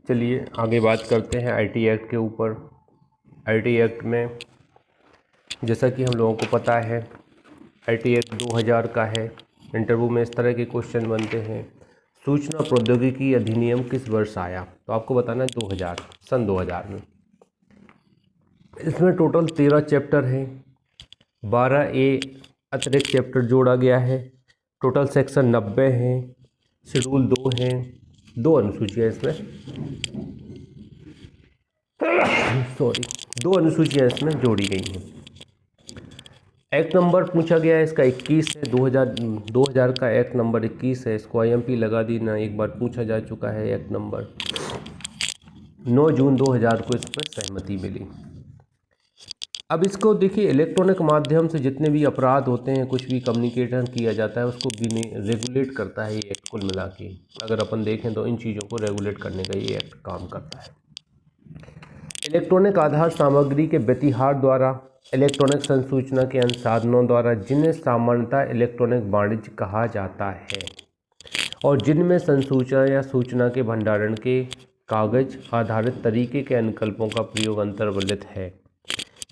चलिए आगे बात करते हैं आईटी एक्ट के ऊपर। आईटी एक्ट में जैसा कि हम लोगों को पता है आईटी एक्ट 2000 का है। इंटरव्यू में इस तरह के क्वेश्चन बनते हैं, सूचना प्रौद्योगिकी अधिनियम किस वर्ष आया? तो आपको बताना है 2000, सन 2000 में। इसमें टोटल 13 चैप्टर हैं, 12A अतिरिक्त चैप्टर जोड़ा गया है। टोटल सेक्शन 90 हैं, शेड्यूल 2 हैं, 2 अनुसूचियाँ इसमें सॉरी 2 अनुसूचियाँ इसमें जोड़ी गई हैं। एक्ट नंबर पूछा गया है इसका 21 है, 2000 का एक्ट नंबर 21 है। इसको आईएमपी लगा दी ना, एक बार पूछा जा चुका है। एक्ट नंबर 9 जून 2000 को इस पर सहमति मिली। अब इसको देखिए, इलेक्ट्रॉनिक माध्यम से जितने भी अपराध होते हैं, कुछ भी कम्युनिकेशन किया जाता है, उसको रेगुलेट करता है ये एक्ट कुल मिला के। अगर अपन देखें तो इन चीज़ों को रेगुलेट करने का ये एक्ट काम करता है। इलेक्ट्रॉनिक आधार सामग्री के व्यतिहार द्वारा, इलेक्ट्रॉनिक संसूचना के संसाधनों द्वारा, जिन्हें सामान्यतः इलेक्ट्रॉनिक वाणिज्य कहा जाता है और जिनमें संसूचना या सूचना के भंडारण के कागज आधारित तरीके के अनुकल्पों का प्रयोग अंतर्वलित है,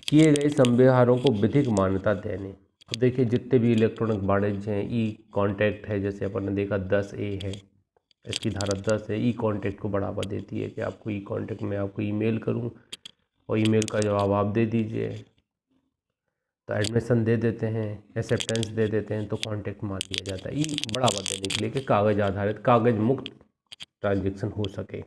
किए गए संव्यवहारों को विधिक मान्यता देने। अब देखिए, जितने भी इलेक्ट्रॉनिक वाणिज्य हैं, ई कॉन्टैक्ट है, जैसे अपन ने देखा 10A है, इसकी धारा 10 है, ई कॉन्टैक्ट को बढ़ावा देती है कि आपको ई कॉन्टैक्ट में आपको ईमेल करूं और ईमेल का जवाब आप दे दीजिए, तो एडमिशन दे देते हैं, एक्सेप्टेंस दे देते हैं, तो कॉन्टैक्ट मान लिया जाता है। ई बढ़ावा देने के लिए कि कागज आधारित, कागज मुक्त ट्रांजेक्शन हो सके।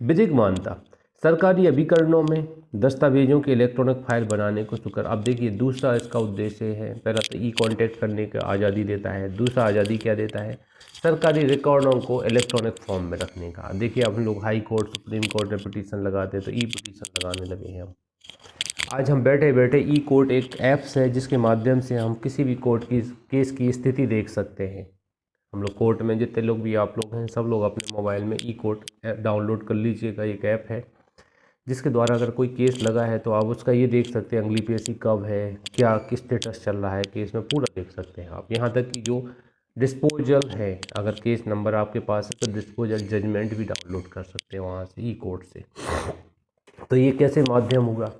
विधिक मान्यता, सरकारी अभिकरणों में दस्तावेजों के इलेक्ट्रॉनिक फाइल बनाने को स्वीकार। अब देखिए, दूसरा इसका उद्देश्य है, पहला तो ई कॉन्टैक्ट करने का आज़ादी देता है, दूसरा आज़ादी क्या देता है? सरकारी रिकॉर्डों को इलेक्ट्रॉनिक फॉर्म में रखने का। देखिए, अब हम लोग हाई कोर्ट, सुप्रीम कोर्ट में पिटीशन लगाते हैं, तो ई पिटीशन लगाने लगे हैं हम। आज हम बैठे बैठे ई कोर्ट एक ऐप्स है जिसके माध्यम से हम किसी भी कोर्ट की केस की स्थिति देख सकते हैं। हम लोग कोर्ट में जितने लोग भी आप लोग हैं, सब लोग अपने मोबाइल में ई कोर्ट ऐप डाउनलोड कर लीजिएगा। एक ऐप है जिसके द्वारा अगर कोई केस लगा है तो आप उसका ये देख सकते हैं, अगली पेशी कब है, क्या किस स्टेटस चल रहा है केस में, पूरा देख सकते हैं आप। यहाँ तक कि जो डिस्पोजल है, अगर केस नंबर आपके पास है तो डिस्पोजल जजमेंट भी डाउनलोड कर सकते हैं वहाँ से, ई कोर्ट से। तो ये कैसे माध्यम हुआ?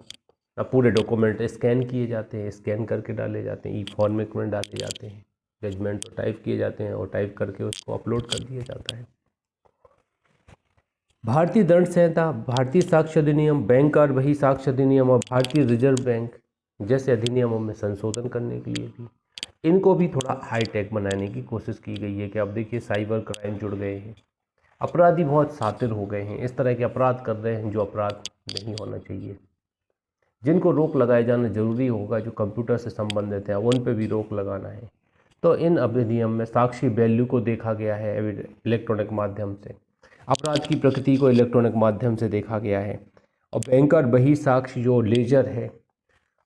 अब पूरे डॉक्यूमेंट स्कैन किए जाते हैं, स्कैन करके डाले जाते हैं, ई फॉर्मेट में डाले जाते हैं, जजमेंट तो टाइप किए जाते हैं और टाइप करके उसको अपलोड कर दिया जाता है। भारतीय दंड संहिता, भारतीय साक्ष्य अधिनियम, बैंक कार्ड बही साक्ष्य अधिनियम और भारतीय रिजर्व बैंक जैसे अधिनियमों में संशोधन करने के लिए भी इनको भी थोड़ा हाईटेक बनाने की कोशिश की गई है। कि अब देखिए, साइबर क्राइम जुड़ गए हैं, अपराधी बहुत शातिर हो गए हैं, इस तरह के अपराध कर रहे हैं जो अपराध नहीं होना चाहिए, जिनको रोक लगाए जाना जरूरी होगा, जो कंप्यूटर से संबंधित है उन पर भी रोक लगाना है। तो इन अधिनियम में साक्षी वैल्यू को देखा गया है इलेक्ट्रॉनिक माध्यम से, अपराध की प्रकृति को इलेक्ट्रॉनिक माध्यम से देखा गया है। और बैंकर बही साक्ष्य जो लेजर है,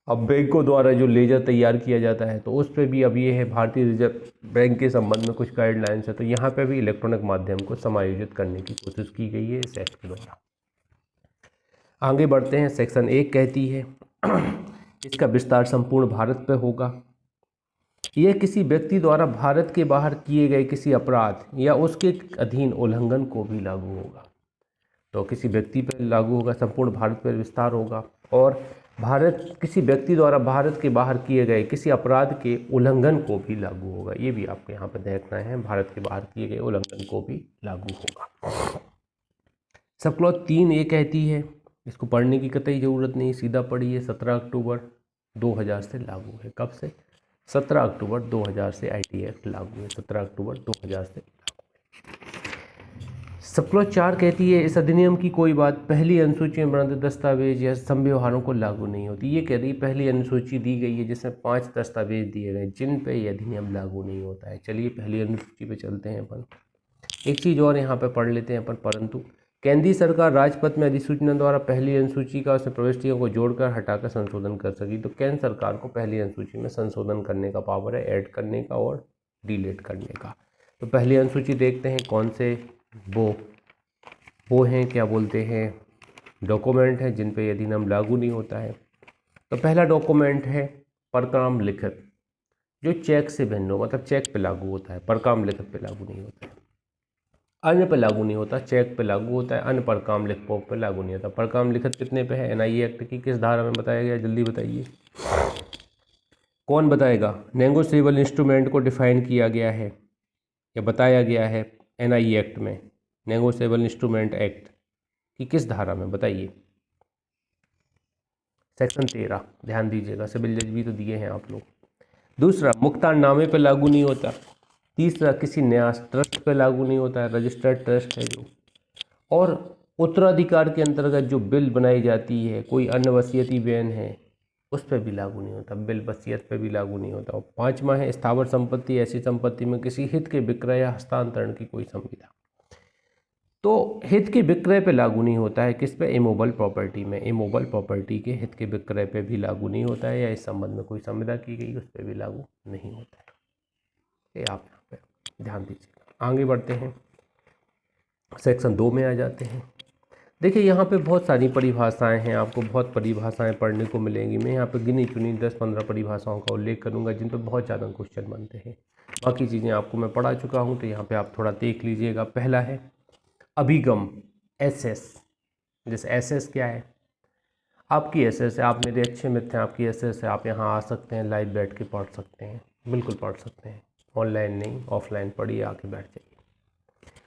अब बैंकों द्वारा जो लेजर तैयार किया जाता है, तो उस पर भी अब ये है, भारतीय रिजर्व बैंक के संबंध में कुछ गाइडलाइंस है, तो यहाँ पे भी इलेक्ट्रॉनिक माध्यम को समायोजित करने की कोशिश की गई है इस एक्ट के द्वारा। आगे बढ़ते हैं। सेक्शन 1 कहती है इसका विस्तार संपूर्ण भारत पर होगा। यह किसी व्यक्ति द्वारा भारत के बाहर किए गए किसी अपराध या उसके अधीन उल्लंघन को भी लागू होगा। तो किसी व्यक्ति पर लागू होगा, संपूर्ण भारत पर विस्तार होगा। और भारत, किसी व्यक्ति द्वारा भारत के बाहर किए गए किसी अपराध के उल्लंघन को भी लागू होगा। ये भी आपको यहाँ पर देखना है, भारत के बाहर किए गए उल्लंघन को भी लागू होगा। सब क्लॉज 3A कहती है, इसको पढ़ने की कतई ज़रूरत नहीं, सीधा पढ़िए, 17 अक्टूबर 2000 से लागू है। कब से? 17 अक्टूबर 2000 से आईटी एक्ट लागू है, 17 अक्टूबर 2000 से। सब क्लॉज 4 कहती है, इस अधिनियम की कोई बात पहली अनुसूची में वर्णित दस्तावेज या संव्यवहारों को लागू नहीं होती। ये कह रही पहली अनुसूची दी गई है जिसमें 5 दस्तावेज दिए गए जिन पे ये अधिनियम लागू नहीं होता है। चलिए पहली अनुसूची पे चलते हैं अपन। एक चीज़ और यहाँ पे पढ़ लेते हैं अपन, परंतु केंद्रीय सरकार राजपत्र में अधिसूचना द्वारा पहली अनुसूची का उसमें प्रविष्टियों को जोड़कर हटाकर संशोधन कर सकी। तो केंद्र सरकार को पहली अनुसूची में संशोधन करने का पावर है, ऐड करने का और डिलीट करने का। तो पहली अनुसूची देखते हैं कौन से वो हैं, क्या बोलते हैं, डॉक्यूमेंट हैं जिन पे अधिनियम लागू नहीं होता है। तो पहला डॉक्यूमेंट है परक्राम लिखित, जो चेक से भिन्न हो, मतलब चेक पे लागू होता है, परक्राम लिखित पे लागू नहीं होता है। अन्य पे लागू नहीं होता, चेक पे लागू होता है, अन्य पर काम लिखों पे लागू नहीं होता। पर काम लिखत कितने पे है? एनआईए एक्ट की किस धारा में बताया गया? जल्दी बताइए, कौन बताएगा? नेगोशिएबल इंस्ट्रूमेंट को डिफाइन किया गया है या बताया गया है एनआईए एक्ट में, नेगोशिएबल इंस्ट्रूमेंट एक्ट की किस धारा में? बताइए। सेक्शन 13, ध्यान दीजिएगा, सिविल जज भी तो दिए हैं आप लोग। दूसरा, मुक्तारनामे पे लागू नहीं होता। तीसरा, किसी न्यास ट्रस्ट पे लागू नहीं होता है, रजिस्टर्ड ट्रस्ट है जो। और उत्तराधिकार के अंतर्गत जो बिल बनाई जाती है, कोई अन्य वसीयती बयान है, उस पर भी लागू नहीं होता, बिल वसीयत पे भी लागू नहीं होता। और पांचवा है स्थावर संपत्ति, ऐसी संपत्ति में किसी हित के विक्रय या हस्तांतरण की कोई संविदा। तो हित के विक्रय पे लागू नहीं होता है, किस पे? इमूवेबल प्रॉपर्टी में। इमूवेबल प्रॉपर्टी के हित के विक्रय पे भी लागू नहीं होता है, या इस संबंध में कोई संविदा की गई उस पर भी लागू नहीं होता है। ये आप यहाँ पे ध्यान दीजिएगा। आगे बढ़ते हैं, सेक्शन 2 में आ जाते हैं। देखिए यहाँ पे बहुत सारी परिभाषाएं हैं, आपको बहुत परिभाषाएं पढ़ने को मिलेंगी। मैं यहाँ पे गिनी चुनी 10-15 परिभाषाओं का उल्लेख करूँगा जिन पर बहुत ज़्यादा क्वेश्चन बनते हैं। बाकी चीज़ें आपको मैं पढ़ा चुका हूँ, तो यहाँ पे आप थोड़ा देख लीजिएगा। पहला है अभिगम, एसएस। जैसे एसएस क्या है? आपकी एसएस है, आप मेरे अच्छे मित्र हैं, आपकी एसएस है, आप यहाँ आ सकते हैं, लाइव बैठ के पढ़ सकते हैं, बिल्कुल पढ़ सकते हैं, ऑनलाइन नहीं ऑफलाइन पढ़िए, आके बैठ जाइए,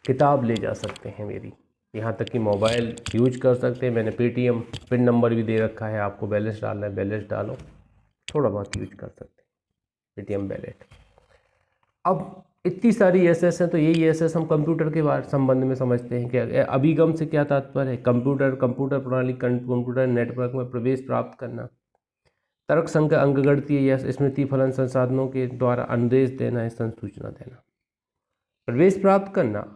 किताब ले जा सकते हैं मेरी, यहाँ तक कि मोबाइल यूज कर सकते हैं। मैंने पेटीएम पिन नंबर भी दे रखा है, आपको बैलेंस डालना है बैलेंस डालो, थोड़ा बहुत यूज कर सकते हैं पेटीएम वैलेट। अब इतनी सारी एसएस हैं, तो यही एसएस हम कंप्यूटर के बारे संबंध में समझते हैं। क्या अभिगम से क्या तात्पर्य है? कंप्यूटर प्रणाली, कंप्यूटर नेटवर्क में प्रवेश प्राप्त करना, तर्क संख्या, अंकगणितीय या स्मृति फलन संसाधनों के द्वारा अनुदेश देना है, संसूचना देना। प्रवेश प्राप्त करना,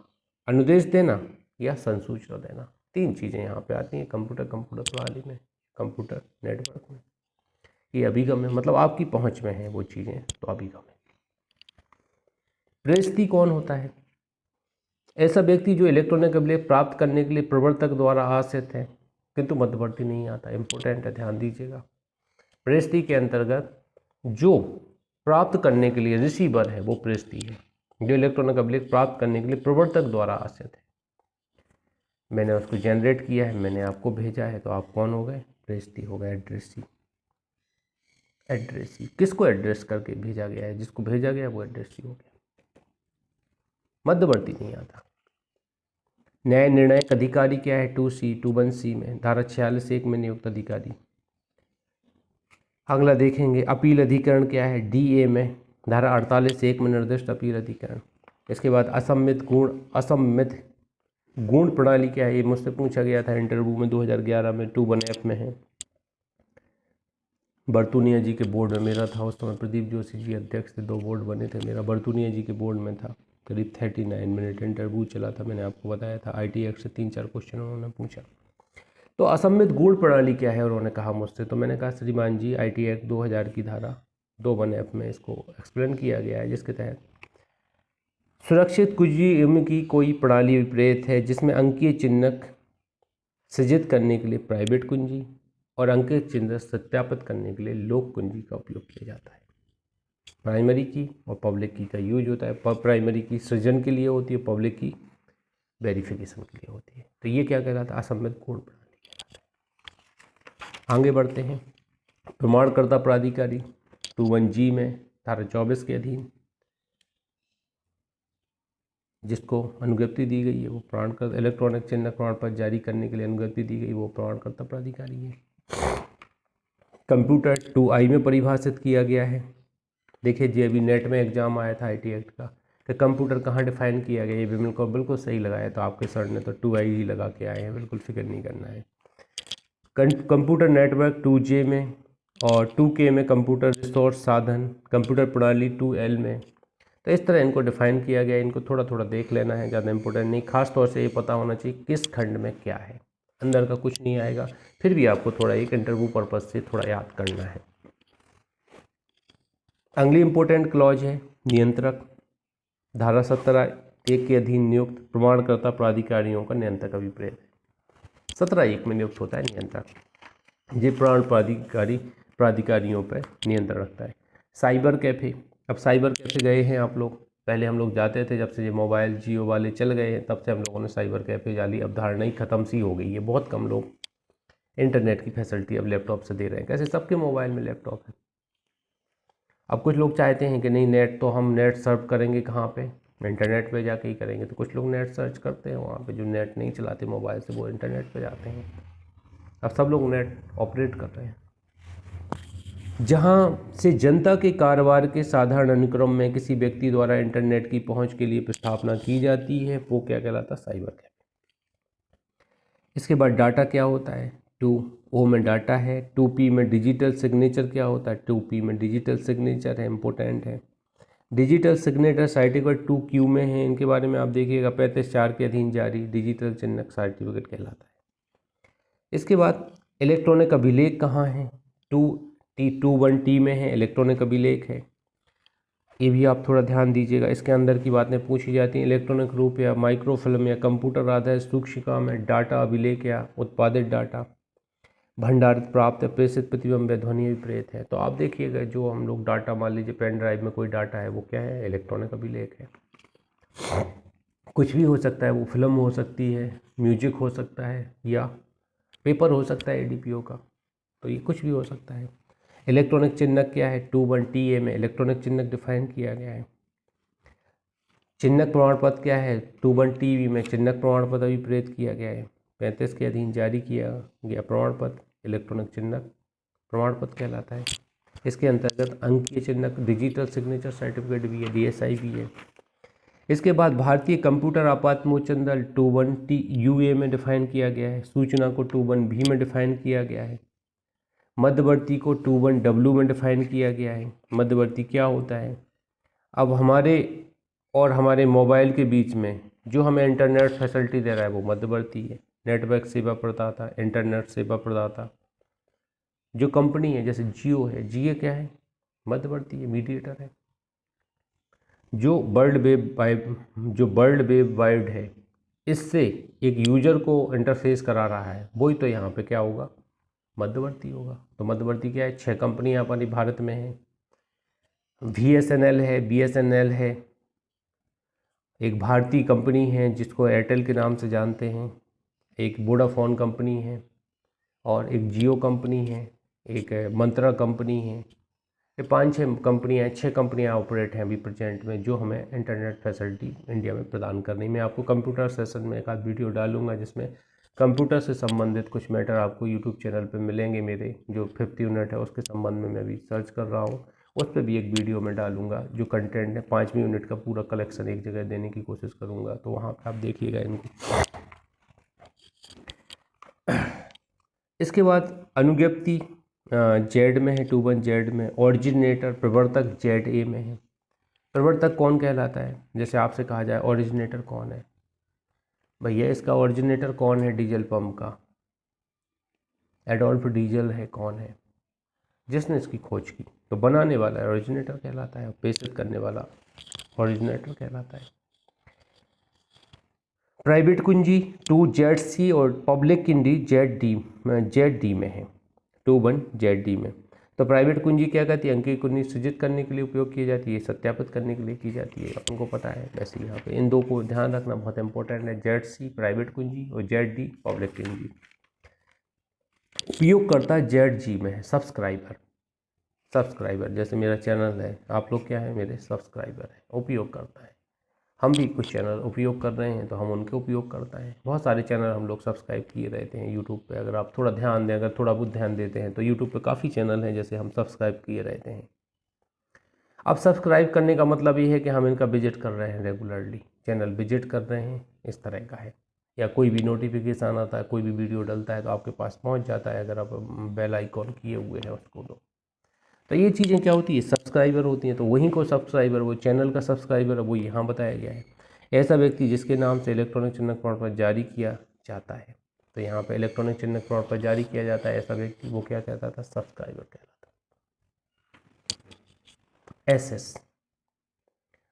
अनुदेश देना या संसूचना देना, तीन चीज़ें यहाँ पे आती हैं कंप्यूटर प्रणाली में, कंप्यूटर नेटवर्क में। ये अभिगम है, मतलब आपकी पहुँच में है वो चीज़ें, तो अभिगम है। प्रेषित कौन होता है? ऐसा व्यक्ति जो इलेक्ट्रॉनिक अभिलेख प्राप्त करने के लिए प्रवर्तक द्वारा आश्रित है किंतु मध्यवर्ती नहीं आता। इंपॉर्टेंट है, ध्यान दीजिएगा। प्रेषित के अंतर्गत जो प्राप्त करने के लिए रिसीवर है वो प्रेषित है, जो इलेक्ट्रॉनिक अभिलेख प्राप्त करने के लिए प्रवर्तक द्वारा आश्रित है। मैंने उसको जनरेट किया है, मैंने आपको भेजा है, तो आप कौन हो गए? प्रेषित हो गए, एड्रेसी। एड्रेसी किसको एड्रेस करके भेजा गया है? जिसको भेजा गया वो एड्रेसी हो गया, मध्यवर्ती नहीं आता। न्याय निर्णायक अधिकारी क्या है? 2C 21C में, धारा 46(1) में नियुक्त अधिकारी। अगला देखेंगे अपील अधिकरण क्या है? DA में, धारा 48(1) में निर्दिष्ट अपील अधिकरण। इसके बाद असम्मित गुण प्रणाली क्या है? ये मुझसे पूछा गया था इंटरव्यू में 2011 में, 21F में है। बर्तुनिया जी के बोर्ड में मेरा था उस समय, प्रदीप जोशी जी अध्यक्ष थे, 2 बोर्ड बने थे, मेरा बर्तुनिया जी के बोर्ड में था। करीब 39 मिनट इंटरव्यू चला था, मैंने आपको बताया था। IT एक्ट से 3-4 क्वेश्चन उन्होंने पूछा। तो असम्मित गुण प्रणाली क्या है उन्होंने कहा मुझसे, तो मैंने कहा श्रीमान जी IT एक्ट 2000 की धारा 21F में इसको एक्सप्लेन किया गया है, जिसके तहत सुरक्षित कुंजी की कोई प्रणाली विपरीत है जिसमें अंकीय चिन्ह सृजित करने के लिए प्राइवेट कुंजी और अंकीय चिन्ह सत्यापित करने के लिए लोक कुंजी का उपयोग किया जाता है। प्राइमरी की और पब्लिक की का यूज होता है। प्राइमरी की सृजन के लिए होती है, पब्लिक की वेरिफिकेशन के लिए होती है। तो ये क्या कहलाता है? असम्मित गुण प्रणाली कहलाता है। आगे बढ़ते हैं, प्रमाणकर्ता प्राधिकारी 21G में, धारा 24 के अधीन जिसको अनुज्ञप्ति दी गई है वो प्रमाणकर्ता। इलेक्ट्रॉनिक चिन्ह प्रमाण पत्र जारी करने के लिए अनुज्ञप्ति दी गई, वो प्रमाणकर्ता प्राधिकारी है। कंप्यूटर 2I में परिभाषित किया गया है। देखिए जी, अभी नेट में एग्जाम आया था IT एक्ट का, कि कंप्यूटर कहाँ डिफाइन किया गया। ये बिल्कुल सही लगाया, तो आपके सर ने तो 2I ही लगा के आए हैं, बिल्कुल फिक्र नहीं करना है। कंप्यूटर नेटवर्क 2J में, और 2K में कंप्यूटर रिसोर्स साधन, कंप्यूटर प्रणाली 2L में। तो इस तरह इनको डिफाइन किया गया, इनको थोड़ा थोड़ा देख लेना है, ज़्यादा इंपॉर्टेंट नहीं। खास तौर से ये पता होना चाहिए किस खंड में क्या है, अंदर का कुछ नहीं आएगा, फिर भी आपको थोड़ा एक इंटरव्यू पर्पज से थोड़ा याद करना है। अगली इंपॉर्टेंट क्लॉज है नियंत्रक, धारा 17(1) के अधीन नियुक्त प्रमाणकर्ता प्राधिकारियों का नियंत्रक अभिप्रेत है। 17(1) में नियुक्त होता है नियंत्रक, ये प्राधिकारियों पर नियंत्रण रखता है। साइबर कैफे, अब साइबर कैफे गए हैं आप लोग, पहले हम लोग जाते थे, जब से ये मोबाइल जियो वाले चल गए हैं तब से हम लोगों ने साइबर कैफ़े वाली अवधारणा ही ख़त्म सी हो गई है। बहुत कम लोग इंटरनेट की फैसिलिटी अब लैपटॉप से दे रहे हैं। कैसे सबके मोबाइल में लैपटॉप है। अब कुछ लोग चाहते हैं कि नहीं, नेट तो हम नेट सर्फ करेंगे कहाँ पे, इंटरनेट पे जाके ही करेंगे। तो कुछ लोग नेट सर्च करते हैं वहाँ पे, जो नेट नहीं चलाते मोबाइल से वो इंटरनेट पे जाते हैं। अब सब लोग नेट ऑपरेट कर रहे हैं। जहाँ से जनता के कारोबार के साधारण अनुक्रम में किसी व्यक्ति द्वारा इंटरनेट की पहुँच के लिए प्रस्तावना की जाती है, वो क्या कहलाता है, साइबर कैफे। इसके बाद डाटा क्या होता है, 2O में डाटा है, 2P में डिजिटल सिग्नेचर क्या होता है, 2P में डिजिटल सिग्नेचर है, इम्पोर्टेंट है। डिजिटल सिग्नेचर सर्टिफिकेट 2Q में है, इनके बारे में आप देखिएगा, 35(4) के अधीन जारी डिजिटल चिन्ह सर्टिफिकेट कहलाता है। इसके बाद इलेक्ट्रॉनिक अभिलेख कहाँ है, 21T में है, इलेक्ट्रॉनिक अभिलेख है। ये भी आप थोड़ा ध्यान दीजिएगा, इसके अंदर की बातें पूछी जाती हैं। इलेक्ट्रॉनिक रूप या माइक्रोफिल्म या कंप्यूटर आधारित सूक्ष्म में डाटा अभिलेख या उत्पादित डाटा भंडारित प्राप्त या प्रेषित प्रतिबिंब या ध्वनि विपरीत है। तो आप देखिएगा, जो हम लोग डाटा, मान लीजिए पेन ड्राइव में कोई डाटा है, वो क्या है, इलेक्ट्रॉनिक अभिलेख है। कुछ भी हो सकता है, वो फिल्म हो सकती है, म्यूजिक हो सकता है, या पेपर हो सकता है ADPO का, तो ये कुछ भी हो सकता है। इलेक्ट्रॉनिक चिन्हक क्या है, 21TA में इलेक्ट्रॉनिक चिन्हक डिफाइन किया गया है। चिन्हक प्रमाण पत्र क्या है, 21TB में चिन्हक प्रमाण पत्र अभिप्रेत किया गया है। 35 के अधीन जारी किया गया प्रमाण पत्र इलेक्ट्रॉनिक चिन्हक प्रमाण पत्र कहलाता है। इसके अंतर्गत अंकीय चिन्हक डिजिटल सिग्नेचर सर्टिफिकेट भी है, DSI भी है। इसके बाद भारतीय कंप्यूटर आपात मोचन दल 21TUA में डिफाइन किया गया है। सूचना को 21B में डिफाइन किया गया है। मध्यवर्ती को 21W में डिफाइन किया गया है। मध्यवर्ती क्या होता है, अब हमारे और हमारे मोबाइल के बीच में जो हमें इंटरनेट फैसिलिटी दे रहा है वो मध्यवर्ती है। नेटवर्क सेवा प्रदाता, इंटरनेट सेवा प्रदाता जो कंपनी है, जैसे जियो है, जियो क्या है, मध्यवर्ती है, मीडिएटर है। जो वर्ल्ड वेब वाइड है, इससे एक यूजर को इंटरफेस करा रहा है, वही तो यहाँ पे क्या होगा, मध्यवर्ती होगा। तो मध्यवर्ती क्या है, 6 कंपनियाँ हमारी भारत में हैं। VSNL है, BSNL है, एक भारतीय कंपनी है जिसको एयरटेल के नाम से जानते हैं, एक वोडाफोन कंपनी है, और एक जियो कंपनी है, एक मंत्रा कंपनी है। ये 5-6 कंपनियाँ हैं, 6 कंपनियाँ ऑपरेट हैं अभी प्रेजेंट में, जो हमें इंटरनेट फैसिलिटी इंडिया में प्रदान करनी। मैं आपको कंप्यूटर सेशन में एक आध वीडियो डालूंगा जिसमें कंप्यूटर से संबंधित कुछ मैटर आपको यूट्यूब चैनल पे मिलेंगे। मेरे जो 50 यूनिट है उसके संबंध में मैं अभी सर्च कर रहा हूँ, उस पर भी एक वीडियो में डालूंगा। जो कंटेंट है 5वीं यूनिट का पूरा कलेक्शन एक जगह देने की कोशिश करूँगा, तो वहाँ पर आप देखिएगा इनको। इसके बाद अनुज्ञप्ति जेड में है, 21Z में। ऑरिजिनेटर प्रवर्तक ZA में है। प्रवर्तक कौन कहलाता है, जैसे आपसे कहा जाए ओरिजिनेटर कौन है, भैया इसका ओरिजिनेटर कौन है, डीजल पंप का एडोल्फ डीजल है, कौन है, जिसने इसकी खोज की, तो बनाने वाला ओरिजिनेटर कहलाता है, प्रेषित करने वाला ओरिजिनेटर कहलाता है। प्राइवेट कुंजी 2ZC और पब्लिक कुंजी ZD में है, 21ZD में। तो प्राइवेट कुंजी क्या कहती है, अंकीय कुंजी सृजित करने के लिए उपयोग की जाती है, सत्यापित करने के लिए की जाती है, अपन को पता है। वैसे यहाँ पे इन दो को ध्यान रखना बहुत इंपॉर्टेंट है, ZC प्राइवेट कुंजी और ZD पब्लिक कुंजी। उपयोगकर्ता ZG में है, सब्सक्राइबर जैसे मेरा चैनल है, आप लोग क्या है, मेरे सब्सक्राइबर है, उपयोगकर्ता है। हम भी कुछ चैनल उपयोग कर रहे हैं तो हम उनके उपयोग करता है। बहुत सारे चैनल हम लोग सब्सक्राइब किए रहते हैं यूट्यूब पे। अगर आप थोड़ा ध्यान दें, अगर थोड़ा बहुत ध्यान देते हैं तो यूट्यूब पे काफ़ी चैनल हैं जैसे हम सब्सक्राइब किए रहते हैं। अब सब्सक्राइब करने का मतलब ये है कि हम इनका विजिट कर रहे हैं, रेगुलरली चैनल विजिट कर रहे हैं, इस तरह का है। या कोई भी नोटिफिकेशन आता है, कोई भी वीडियो डलता है तो आपके पास पहुँच जाता है, अगर आप बेल आइकॉन किए हुए हैं उसको। तो ये चीज़ें क्या होती है, सब्सक्राइबर होती हैं। तो वहीं को सब्सक्राइबर, वो चैनल का सब्सक्राइबर है, वो यहाँ बताया गया है। ऐसा व्यक्ति जिसके नाम से इलेक्ट्रॉनिक चिन्हक प्रमाण पत्र जारी किया जाता है, तो यहाँ पे इलेक्ट्रॉनिक चिन्हक प्रमाण पत्र जारी किया जाता है, ऐसा व्यक्ति वो क्या कहता था, सब्सक्राइबर कहलाता है। SS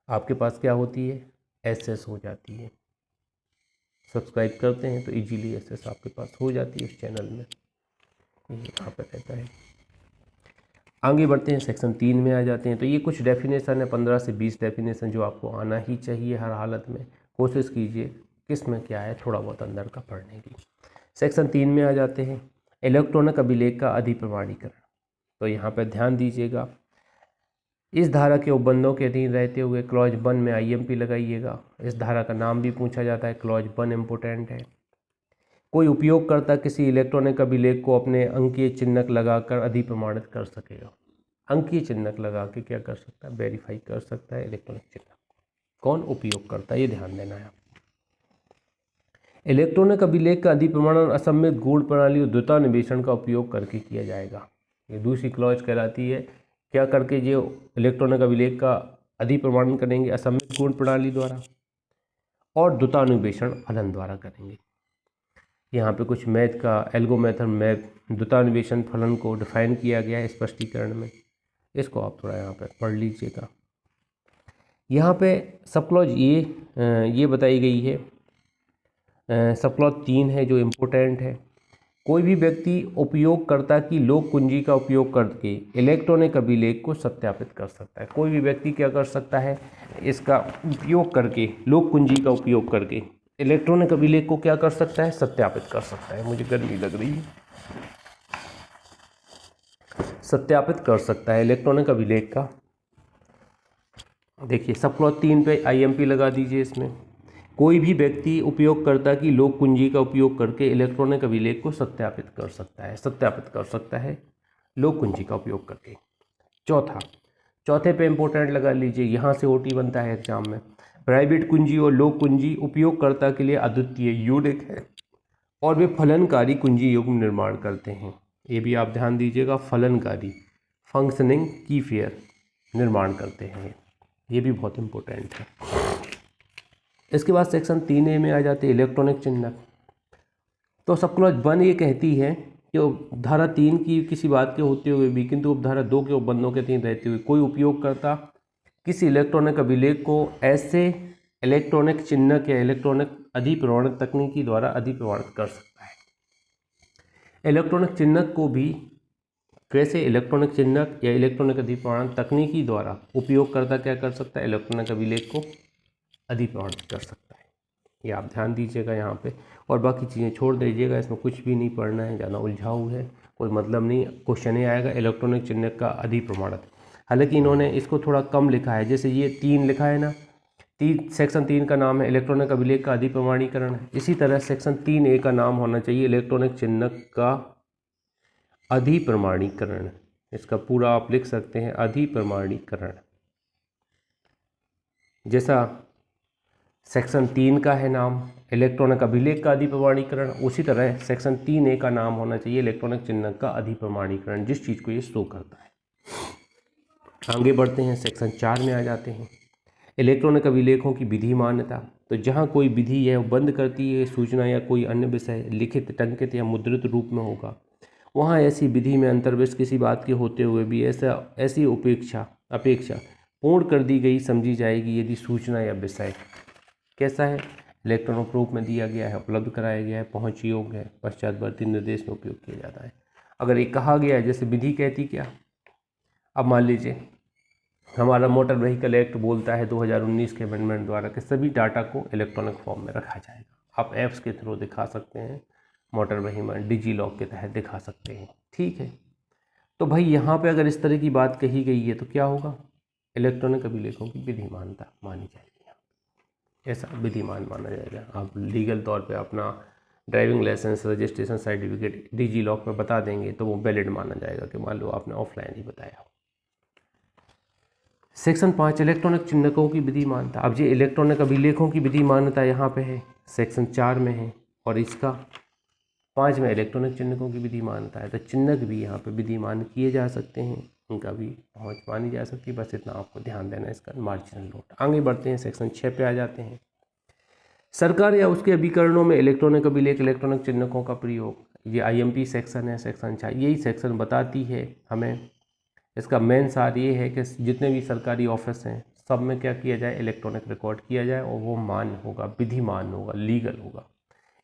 आपके पास क्या होती है, SS हो जाती है। सब्सक्राइब करते हैं तो इजीली SS आपके पास हो जाती है उस चैनल में, ये यहाँ पर रहता है। आगे बढ़ते हैं, सेक्शन 3 में आ जाते हैं। तो ये कुछ डेफिनेशन है, 15 से 20 डेफिनेशन जो आपको आना ही चाहिए हर हालत में। कोशिश कीजिए किस में क्या है थोड़ा बहुत अंदर का पढ़ने की। सेक्शन 3 में आ जाते हैं, इलेक्ट्रॉनिक अभिलेख का अधिप्रमाणीकरण। तो यहाँ पर ध्यान दीजिएगा, इस धारा के उपबंधों के अधीन रहते हुए क्लॉज 1 में IMP लगाइएगा। इस धारा का नाम भी पूछा जाता है, क्लॉज 1 इम्पोर्टेंट है। कोई उपयोगकर्ता किसी इलेक्ट्रॉनिक अभिलेख को अपने अंकीय चिन्हक लगाकर अधिप्रमाणित कर सकेगा। अंकीय चिन्हक लगा के क्या कर सकता है, वेरीफाई कर सकता है इलेक्ट्रॉनिक चिन्हक। कौन, उपयोगकर्ता, ये ध्यान देना है। इलेक्ट्रॉनिक अभिलेख का अधिप्रमाणन असम्मित गुण प्रणाली और द्वैतान्वेषण का उपयोग करके किया जाएगा। ये दूसरी क्लॉज कहलाती है। क्या करके जो इलेक्ट्रॉनिक अभिलेख का अधिप्रमाणन करेंगे, असम्मित गुण प्रणाली द्वारा और द्वैतान्वेषण फलन द्वारा करेंगे। यहाँ पे कुछ मैथ का एल्गोमेथड मैथ द्वैतान्वेषण फलन को डिफाइन किया गया है स्पष्टीकरण में, इसको आप थोड़ा यहाँ पे पढ़ लीजिएगा। यहाँ पे सब क्लॉज ये बताई गई है, सब क्लॉज 3 है जो इम्पोर्टेंट है। कोई भी व्यक्ति उपयोगकर्ता की लोक कुंजी का उपयोग करके इलेक्ट्रॉनिक अभिलेख को सत्यापित कर सकता है। कोई भी व्यक्ति क्या कर सकता है, इसका उपयोग करके, लोक कुंजी का उपयोग करके इलेक्ट्रॉनिक अभिलेख को क्या कर सकता है, सत्यापित कर सकता है। मुझे गर्मी लग रही है। सत्यापित कर सकता है इलेक्ट्रॉनिक अभिलेख का। देखिए सब क्लॉज 3 पे IMP लगा दीजिए। इसमें कोई भी व्यक्ति उपयोगकर्ता की लोक कुंजी का उपयोग करके इलेक्ट्रॉनिक अभिलेख को सत्यापित कर सकता है, सत्यापित कर सकता है लोक कुंजी का उपयोग करके। चौथे पे इंपॉर्टेंट लगा लीजिए, यहाँ से OT बनता है एग्जाम में। प्राइवेट कुंजी और लोक कुंजी उपयोगकर्ता के लिए अद्वितीय यूनिक है और वे फलनकारी कुंजी युग्म निर्माण करते हैं। ये भी आप ध्यान दीजिएगा, फलनकारी फंक्शनिंग की फेयर निर्माण करते हैं, ये भी बहुत इंपॉर्टेंट है। इसके बाद सेक्शन 3A में आ जाते हैं इलेक्ट्रॉनिक चिन्हक। तो सब क्लॉज 1 ये कहती है कि धारा 3 की किसी बात के होते हुए भी किंतु उपधारा 2 के उपबंधों के अधीन रहते हुए कोई उपयोगकर्ता किसी इलेक्ट्रॉनिक अभिलेख को ऐसे इलेक्ट्रॉनिक चिन्हक या इलेक्ट्रॉनिक अधिप्रमाणित तकनीकी द्वारा अधिप्रमाणित कर सकता है। इलेक्ट्रॉनिक चिन्हक को भी कैसे, इलेक्ट्रॉनिक चिन्हक या इलेक्ट्रॉनिक अधिप्रमाणन तकनीकी द्वारा उपयोगकर्ता क्या कर सकता है, इलेक्ट्रॉनिक अभिलेख को अधिप्रमाणित कर सकता है। ये आप ध्यान दीजिएगा यहाँ पे, और बाकी चीज़ें छोड़ दीजिएगा, इसमें कुछ भी नहीं पढ़ना है, ज़्यादा उलझाऊ है, कोई मतलब नहीं। क्वेश्चन ही आएगा इलेक्ट्रॉनिक चिन्हक का अधिप्रमाणित। हालांकि इन्होंने इसको थोड़ा कम लिखा है, जैसे ये 3 लिखा है ना, सेक्शन 3 का नाम है इलेक्ट्रॉनिक अभिलेख का अधिप्रमाणीकरण। इसी तरह सेक्शन 3A का नाम होना चाहिए इलेक्ट्रॉनिक चिन्हक का अधिप्रमाणीकरण। इसका पूरा आप लिख सकते हैं अधिप्रमाणीकरण। जैसा सेक्शन 3 का है नाम इलेक्ट्रॉनिक अभिलेख का अधिप्रमाणीकरण, उसी तरह सेक्शन 3A का नाम होना चाहिए इलेक्ट्रॉनिक चिन्हक का अधिप्रमाणीकरण, जिस चीज़ को ये शो करता है। आगे बढ़ते हैं, सेक्शन 4 में आ जाते हैं इलेक्ट्रॉनिक अभिलेखों की विधि मान्यता। तो जहाँ कोई विधि यह बंद करती है सूचना या कोई अन्य विषय लिखित, टंकित या मुद्रित रूप में होगा, वहाँ ऐसी विधि में अंतर्विष्ट किसी बात के होते हुए भी ऐसी अपेक्षा पूर्ण कर दी गई समझी जाएगी यदि सूचना या विषय कैसा है, इलेक्ट्रॉनिक रूप में दिया गया है, उपलब्ध कराया गया है, पहुँच योग्य है, पश्चातवर्ती निर्देश में उपयोग किया जाता है। अगर ये कहा गया है, जैसे विधि कहती क्या, अब मान लीजिए हमारा मोटर व्हीकल एक्ट बोलता है 2019 के अमेंडमेंट द्वारा कि सभी डाटा को इलेक्ट्रॉनिक फॉर्म में रखा जाएगा। आप ऐप्स के थ्रू दिखा सकते हैं, मोटर व्हीकल डिजी लॉक के तहत दिखा सकते हैं, ठीक है। तो भाई यहाँ पे अगर इस तरह की बात कही गई है तो क्या होगा, इलेक्ट्रॉनिक अभिलेखों की विधिमानता मानी जाएगी, ऐसा विधिमान माना जाएगा। आप लीगल तौर पे अपना ड्राइविंग लाइसेंस, रजिस्ट्रेशन सर्टिफिकेट डिजी लॉक में बता देंगे तो वो वैलिड माना जाएगा कि मान लो आपने ऑफलाइन ही बताया। सेक्शन 5 इलेक्ट्रॉनिक चिन्हकों की विधि मान्यता। अब ये इलेक्ट्रॉनिक अभिलेखों की विधि मान्यता यहाँ पे है, सेक्शन 4 में है, और इसका 5 में इलेक्ट्रॉनिक चिन्हकों की विधि मान्यता है। तो चिन्हक भी यहाँ पे विधिमान किए जा सकते हैं, उनका भी पहुँच मानी जा सकती है, बस इतना आपको ध्यान देना है, इसका मार्जिनल नोट। आगे बढ़ते हैं, सेक्शन 6 पे आ जाते हैं। सरकार या उसके अभिकरणों में इलेक्ट्रॉनिक अभिलेख, इलेक्ट्रॉनिक चिन्हकों का प्रयोग, ये IMP सेक्शन है, सेक्शन 4। यही सेक्शन बताती है हमें, इसका मेन सार ये है कि जितने भी सरकारी ऑफिस हैं सब में क्या किया जाए, इलेक्ट्रॉनिक रिकॉर्ड किया जाए, और वो मान्य होगा, विधिमान होगा, लीगल होगा।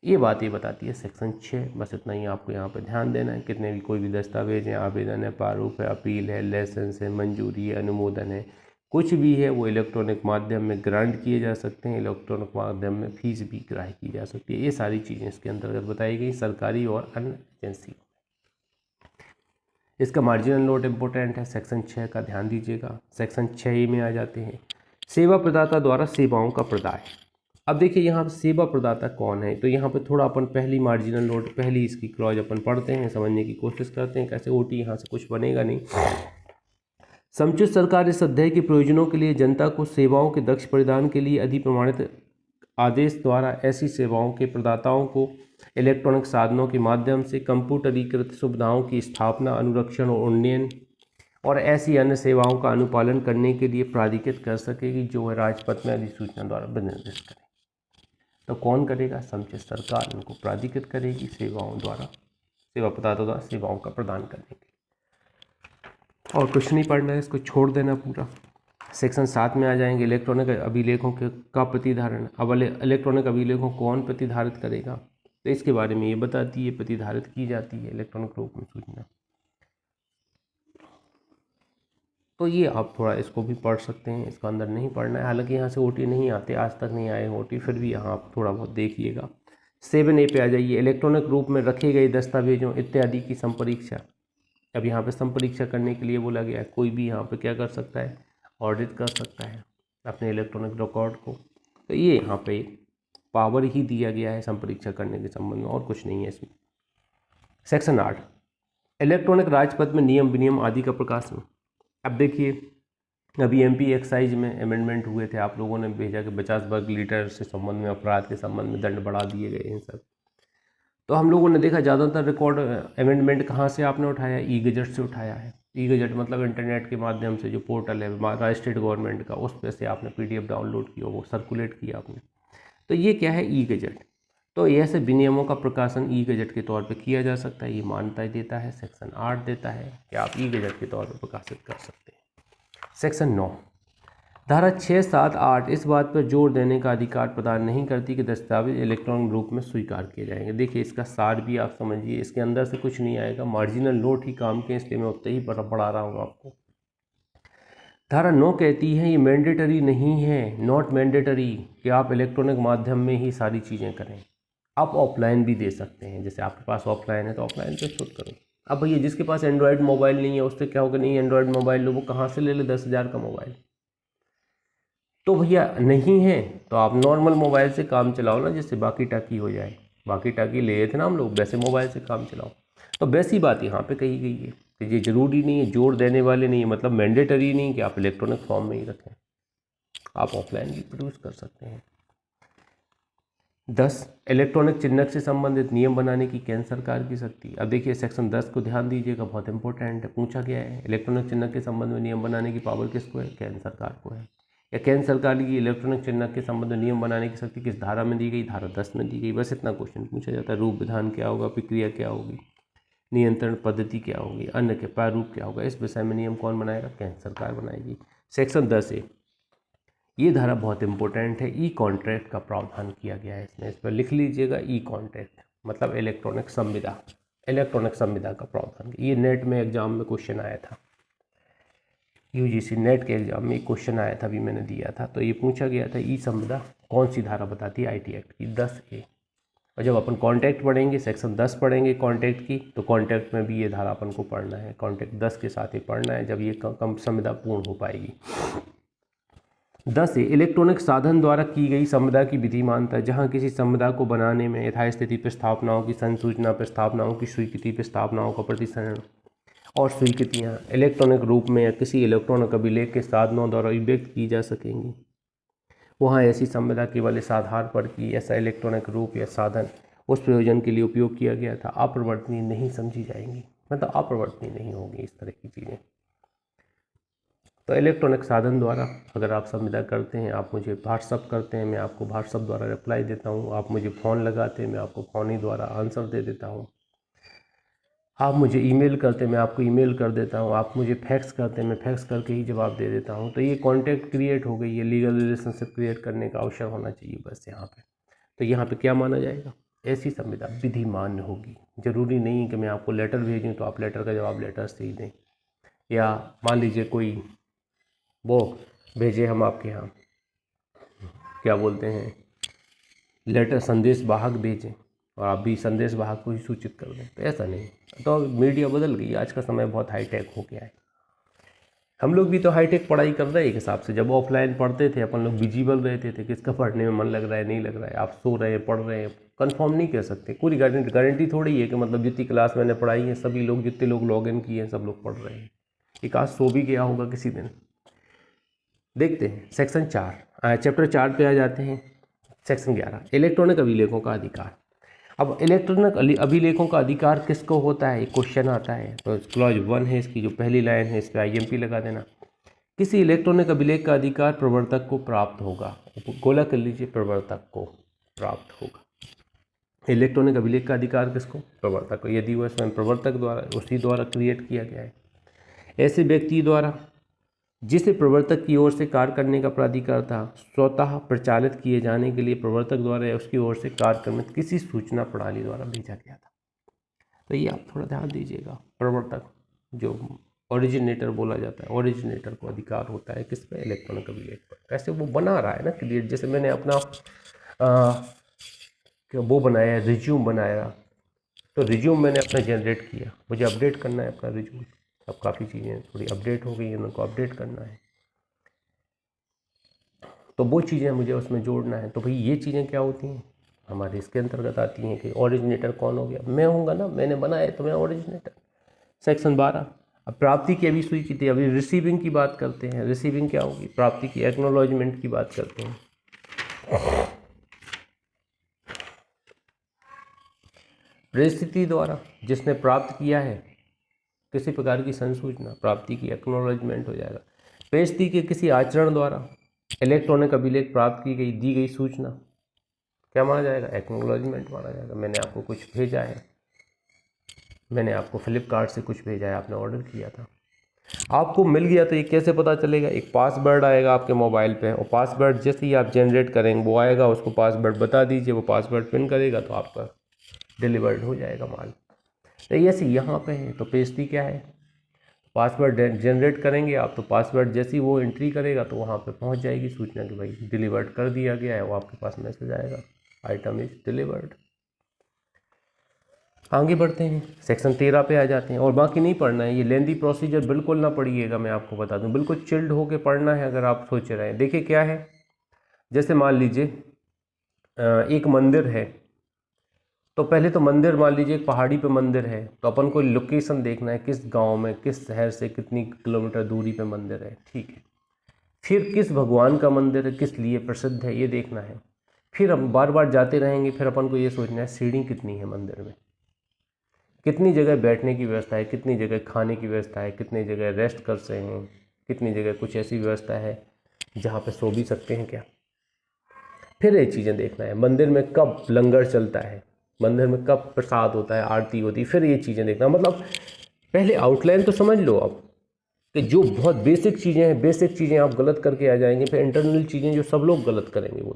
ये बात ये बताती है सेक्शन 6। बस इतना ही आपको यहाँ पे ध्यान देना है। कितने भी कोई भी दस्तावेज हैं, आवेदन है, प्रारूप है, अपील है, लाइसेंस है, मंजूरी है, अनुमोदन है, कुछ भी है, वो इलेक्ट्रॉनिक माध्यम में ग्रांट किए जा सकते हैं। इलेक्ट्रॉनिक माध्यम में फीस भी ग्राह्य की जा सकती है। ये सारी चीज़ें इसके अंतर्गत बताई गई, सरकारी और अन्य एजेंसी। इसका मार्जिनल नोट इम्पोर्टेंट है, सेक्शन 6 का ध्यान दीजिएगा। सेक्शन 6 में आ जाते हैं सेवा प्रदाता द्वारा सेवाओं का प्रदाय। अब देखिए यहाँ पर सेवा प्रदाता कौन है, तो यहाँ पे थोड़ा अपन पहली मार्जिनल नोट, पहली इसकी क्लॉज अपन पढ़ते हैं, समझने की कोशिश करते हैं कैसे ओटी, यहाँ से कुछ बनेगा नहीं। समुचित सरकार इस अध्याय के प्रयोजनों के लिए जनता को सेवाओं के दक्ष प्रदान के लिए अधिप्रमाणित आदेश द्वारा ऐसी सेवाओं के प्रदाताओं को इलेक्ट्रॉनिक साधनों के माध्यम से कंप्यूटरीकृत सुविधाओं की स्थापना, अनुरक्षण और उन्नयन और ऐसी अन्य सेवाओं का अनुपालन करने के लिए प्राधिकृत कर सकेगी, जो है राजपत्र में अधिसूचना द्वारा निर्दिष्ट करे। तो कौन करेगा? समुचित सरकार उनको प्राधिकृत करेगी सेवाओं द्वारा, सेवा प्रदाता द्वारा सेवाओं का प्रदान करने के लिए। और कुछ नहीं पढ़ना है, इसको छोड़ देना पूरा। सेक्शन 7 में आ जाएंगे इलेक्ट्रॉनिक अभिलेखों का प्रतिधारण। अब इलेक्ट्रॉनिक अभिलेखों कौन प्रतिधारित करेगा, तो इसके बारे में ये बताती है, प्रतिधारित की जाती है इलेक्ट्रॉनिक रूप में सूचना। तो ये आप थोड़ा इसको भी पढ़ सकते हैं, इसका अंदर नहीं पढ़ना है। हालांकि यहाँ से ओटी नहीं आते, आज तक नहीं आए ओटी, फिर भी यहाँ आप थोड़ा बहुत देखिएगा। 7A पे आ जाइए, इलेक्ट्रॉनिक रूप में रखे गए दस्तावेजों इत्यादि की संपरीक्षा। अब यहाँ पे संपरीक्षा करने के लिए बोला गया है, कोई भी यहाँ पे क्या कर सकता है, ऑडिट कर सकता है अपने इलेक्ट्रॉनिक रिकॉर्ड को। तो ये यहाँ पे पावर ही दिया गया है संपरीक्षा करने के संबंध में, और कुछ नहीं है इसमें। सेक्शन 8 इलेक्ट्रॉनिक राजपत्र में नियम विनियम आदि का प्रकाशन। अब देखिए, अभी एमपी एक्साइज में अमेंडमेंट हुए थे, आप लोगों ने भेजा कि 50 वर्ग लीटर से संबंध में, अपराध के संबंध में दंड बढ़ा दिए गए हैं सब। तो हम लोगों ने देखा ज़्यादातर रिकॉर्ड अमेंडमेंट कहाँ से आपने उठाया, ई गजट से उठाया है। ई गजट मतलब इंटरनेट के माध्यम से जो पोर्टल है स्टेट गवर्नमेंट का, उस पर से आपने PDF डाउनलोड किया, वो सर्कुलेट किया आपने। तो ये क्या है, ई गजट। तो ऐसे विनियमों का प्रकाशन ई गजट के तौर पे किया जा सकता है, ये मान्यता देता है। सेक्शन 8 देता है कि आप ई गजट के तौर पे प्रकाशित कर सकते हैं। सेक्शन 9 धारा 6, 7, 8 इस बात पर जोर देने का अधिकार प्रदान नहीं करती कि दस्तावेज इलेक्ट्रॉनिक रूप में स्वीकार किए जाएंगे। देखिए, इसका सार भी आप समझिए, इसके अंदर से कुछ नहीं आएगा, मार्जिनल नोट ही काम के, इसलिए मैं उतना ही पढ़ा रहा हूँ आपको। धारा 9 कहती है ये मैंडेटरी नहीं है, नॉट मैंडेटरी, कि आप इलेक्ट्रॉनिक माध्यम में ही सारी चीज़ें करें। आप ऑफलाइन भी दे सकते हैं, जैसे आपके पास ऑफलाइन है तो ऑफलाइन प्रस्तुत करो। अब भैया जिसके पास एंड्रॉयड मोबाइल नहीं है उससे क्या होगा, नहीं एंड्रॉयड मोबाइल लो, वो कहाँ से ले ले 10,000 का मोबाइल। तो भैया नहीं है तो आप नॉर्मल मोबाइल से काम चलाओ ना, जिससे बाकी टाकी हो जाए। बाकी टाकी ले थे ना हम लोग, वैसे मोबाइल से काम चलाओ। तो वैसी बात यहाँ पे कही गई है कि ये जरूरी नहीं है, जोर देने वाले नहीं है, मतलब मैंडेटरी नहीं कि आप इलेक्ट्रॉनिक फॉर्म में ही रखें, आप ऑफलाइन भी प्रोड्यूस कर सकते हैं। 10 इलेक्ट्रॉनिक चिन्हक से संबंधित नियम बनाने की केंद्र सरकार की शक्ति। अब देखिए सेक्शन 10 को ध्यान दीजिएगा, बहुत इंपॉर्टेंट है, पूछा गया है इलेक्ट्रॉनिक चिन्हक के संबंध में नियम बनाने की पावर किसको है, केंद्र सरकार को है। या केंद्र सरकार की इलेक्ट्रॉनिक चिन्हक के संबंध में नियम बनाने की शक्ति किस धारा में दी गई, धारा 10 में दी गई। बस इतना क्वेश्चन पूछा जाता है। रूप विधान क्या होगा, प्रक्रिया क्या होगी, नियंत्रण पद्धति क्या होगी, अन्य के प्रारूप क्या होगा, इस विषय में नियम कौन बनाएगा, केंद्र सरकार बनाएगी। सेक्शन 10A ये धारा बहुत इंपॉर्टेंट है, ई कॉन्ट्रैक्ट का प्रावधान किया गया है इसमें, इस पर लिख लीजिएगा, ई कॉन्ट्रैक्ट मतलब इलेक्ट्रॉनिक संविदा, इलेक्ट्रॉनिक संविदा का प्रावधान। ये नेट में एग्जाम में क्वेश्चन आया था, यूजीसी नेट के एग्जाम में क्वेश्चन आया था, अभी मैंने दिया था। तो ये पूछा गया था ई संविदा कौन सी धारा बताती है, IT एक्ट की 10A। और जब अपन कॉन्ट्रैक्ट पढ़ेंगे, सेक्शन 10 पढ़ेंगे कॉन्ट्रैक्ट की, तो कॉन्ट्रैक्ट में भी ये धारा अपन को पढ़ना है, कॉन्ट्रैक्ट 10 के साथ ही पढ़ना है, जब ये कम संविदा पूर्ण हो पाएगी। 10 इलेक्ट्रॉनिक साधन द्वारा की गई संविदा की विधि मानता है, जहाँ किसी संविदा को बनाने में यथास्थिति प्रस्तावनाओं की संसूचना, प्रस्तावनाओं की स्वीकृति, प्रस्तावनाओं का प्रतिसरण और स्वीकृतियाँ इलेक्ट्रॉनिक रूप में या किसी इलेक्ट्रॉनिक अभिलेख के साधनों द्वारा अभिव्यक्त की जा सकेंगी, वहाँ ऐसी संविदा केवल इस आधार पर कि ऐसा इलेक्ट्रॉनिक रूप या साधन उस प्रयोजन के लिए उपयोग किया गया था अपरिवर्तनीय नहीं समझी जाएंगी, मतलब अपरिवर्तनीय नहीं होगी इस तरह की चीज़ें। तो इलेक्ट्रॉनिक साधन द्वारा अगर आप संविदा करते हैं, आप मुझे व्हाट्सअप करते हैं, मैं आपको व्हाट्सअप द्वारा रिप्लाई देता हूँ, आप मुझे फ़ोन लगाते हैं, मैं आपको फ़ोन ही द्वारा आंसर दे देता हूँ, आप मुझे ईमेल करते हैं, मैं आपको ईमेल कर देता हूँ, आप मुझे फैक्स करते हैं, मैं फैक्स करके ही जवाब दे देता हूँ। तो ये कॉन्टैक्ट क्रिएट हो गई है, लीगल रिलेशनशिप क्रिएट करने का अवसर होना चाहिए बस यहाँ पे। तो यहाँ पे क्या माना जाएगा, ऐसी संविदा विधि मान्य होगी। जरूरी नहीं कि मैं आपको लेटर भेजूँ तो आप लेटर का जवाब लेटर से ही दें, या मान लीजिए कोई वो भेजे हम आपके यहाँ क्या बोलते हैं लेटर संदेश वाहक भेजें और आप भी संदेश वाहक को ही सूचित कर दें, तो ऐसा नहीं। तो मीडिया बदल गई, आज का समय बहुत हाईटेक हो गया है। हम लोग भी तो हाईटेक पढ़ाई कर रहे हैं एक हिसाब से। जब ऑफलाइन पढ़ते थे अपन लोग विजिबल रहते थे, किसका पढ़ने में मन लग रहा है नहीं लग रहा है, आप सो रहे हैं पढ़ रहे हैं, कंफर्म नहीं कह सकते। पूरी गारंटी थोड़ी है कि मतलब जितनी क्लास मैंने पढ़ाई है सभी लोग, जितने लोग लॉग इन किए हैं सब लोग पढ़ रहे हैं। एक आज सो भी गया होगा किसी दिन। देखते हैं सेक्शन 4 चैप्टर 4 पे आ जाते हैं। सेक्शन 11 इलेक्ट्रॉनिक अभिलेखों का अधिकार। अब इलेक्ट्रॉनिक अभिलेखों का अधिकार किसको होता है, एक क्वेश्चन आता है। तो क्लॉज 1 है इसकी जो पहली लाइन है, इस पर IMP लगा देना। किसी इलेक्ट्रॉनिक अभिलेख का अधिकार प्रवर्तक को प्राप्त होगा। गोला कर लीजिए, प्रवर्तक को प्राप्त होगा। इलेक्ट्रॉनिक अभिलेख का अधिकार किसको, प्रवर्तक को, यदि वह स्वयं प्रवर्तक द्वारा उसी द्वारा क्रिएट किया गया है। ऐसे व्यक्ति द्वारा जिसे प्रवर्तक की ओर से कार्य करने का प्राधिकार था, स्वतः प्रचालित किए जाने के लिए प्रवर्तक द्वारा या उसकी ओर से कार्य करने किसी सूचना प्रणाली द्वारा भेजा गया था। तो ये आप थोड़ा ध्यान दीजिएगा। प्रवर्तक जो ओरिजिनेटर बोला जाता है, ओरिजिनेटर को अधिकार होता है किस पे, इलेक्ट्रॉनिक अभिलेख पर। कैसे वो बना रहा है ना क्रिएट, जैसे मैंने अपना वो बनाया, रिज्यूम बनाया, तो रिज्यूम मैंने अपना जनरेट किया, मुझे अपडेट करना है अपना रिज्यूम। अब काफ़ी चीज़ें थोड़ी अपडेट हो गई हैं, उनको अपडेट करना है, तो वो चीज़ें मुझे उसमें जोड़ना है। तो भाई ये चीज़ें क्या होती हैं, हमारे इसके अंतर्गत आती हैं कि ओरिजिनेटर कौन हो गया, मैं होऊंगा ना, मैंने बनाया तो मैं ओरिजिनेटर। सेक्शन 12 अब प्राप्ति की अभी स्वीकृति, अभी रिसीविंग की बात करते हैं। रिसीविंग क्या होगी, प्राप्ति की एक्नॉलेजमेंट की बात करते हैं। परिस्थिति द्वारा जिसने प्राप्त किया है किसी प्रकार की संसूचना, प्राप्ति की एक्नॉलेजमेंट हो जाएगा। पेशती के किसी आचरण द्वारा इलेक्ट्रॉनिक अभिलेख प्राप्त की गई दी गई सूचना क्या माना जाएगा, एक्नॉलेजमेंट माना जाएगा। मैंने आपको कुछ भेजा है, मैंने आपको फ्लिपकार्ट से कुछ भेजा है, आपने ऑर्डर किया था, आपको मिल गया, तो ये कैसे पता चलेगा, एक पासवर्ड आएगा आपके मोबाइल पे, और पासवर्ड जैसे ही आप जनरेट करेंगे वो आएगा, उसको पासवर्ड बता दीजिए, वो पासवर्ड पिन करेगा तो आपका डिलीवर्ड हो जाएगा माल। तो ऐसे यहाँ पे है, तो पेशती क्या है, पासवर्ड जनरेट करेंगे आप, तो पासवर्ड जैसे ही वो एंट्री करेगा तो वहाँ पे पहुँच जाएगी सूचना कि भाई डिलीवर्ड कर दिया गया है, वो आपके पास मैसेज आएगा, आइटम इज डिलीवर्ड। आगे बढ़ते हैं, सेक्शन 13 पे आ जाते हैं। और बाकी नहीं पढ़ना है, ये लेंदी प्रोसीजर बिल्कुल ना पढ़िएगा, मैं आपको बता दूं, बिल्कुल चिल्ड होके पढ़ना है अगर आप सोच रहे हैं। देखिए क्या है, जैसे मान लीजिए एक मंदिर है, तो पहले तो मंदिर मान लीजिए एक पहाड़ी पे मंदिर है, तो अपन को लोकेशन देखना है, किस गांव में, किस शहर से कितनी किलोमीटर दूरी पे मंदिर है, ठीक है। फिर किस भगवान का मंदिर है, किस लिए प्रसिद्ध है, ये देखना है। फिर हम बार बार जाते रहेंगे, फिर अपन को ये सोचना है सीढ़ी कितनी है मंदिर में, कितनी जगह बैठने की व्यवस्था है, कितनी जगह खाने की व्यवस्था है, कितनी जगह रेस्ट कर सकते हैं, कितनी जगह कुछ ऐसी व्यवस्था है जहाँ पे सो भी सकते हैं क्या। फिर ये चीज़ें देखना है, मंदिर में कब लंगर चलता है, मंदिर में कब प्रसाद होता है, आरती होती है, फिर ये चीज़ें देखना। मतलब पहले आउटलाइन तो समझ लो आप कि जो बहुत बेसिक चीज़ें हैं, बेसिक चीज़ें आप गलत करके आ जाएंगे, फिर इंटरनल चीज़ें जो सब लोग गलत करेंगे वो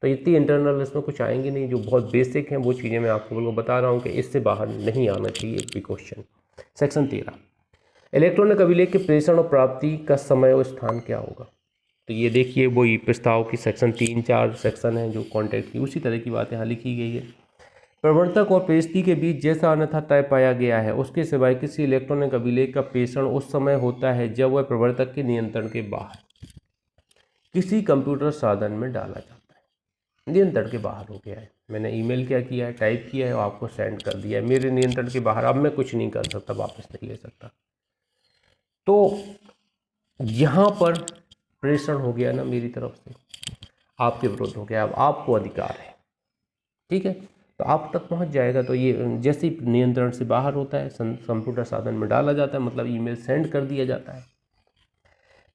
तो इतनी इंटरनल इसमें कुछ आएंगे नहीं। जो बहुत बेसिक हैं वो चीज़ें मैं आपको बिल्कुल बता रहा हूँ कि इससे बाहर नहीं आना चाहिए एक भी क्वेश्चन। सेक्शन 13 इलेक्ट्रॉनिक अभिलेख के प्रेषण और प्राप्ति का समय और स्थान क्या होगा। तो ये देखिए वही प्रस्ताव की सेक्शन 3-4 सेक्शन है जो कॉन्टैक्ट की उसी तरह की बातें यहाँ लिखी गई है। प्रवर्तक और प्रेषती के बीच जैसा अन्यथा तय पाया गया है उसके सिवाय किसी इलेक्ट्रॉनिक अभिलेख का प्रेषण उस समय होता है जब वह प्रवर्तक के नियंत्रण के बाहर किसी कंप्यूटर साधन में डाला जाता है। नियंत्रण के बाहर हो गया है, मैंने ईमेल क्या किया है, टाइप किया है और आपको सेंड कर दिया है, मेरे नियंत्रण के बाहर, अब मैं कुछ नहीं कर सकता, वापस नहीं ले सकता। तो यहाँ पर प्रेषण हो गया ना मेरी तरफ से, आपके विरुद्ध हो गया, अब आपको अधिकार है, ठीक है, तो आप तक पहुँच जाएगा। तो ये जैसे ही नियंत्रण से बाहर होता है कंप्यूटर साधन में डाला जाता है, मतलब ईमेल सेंड कर दिया जाता है।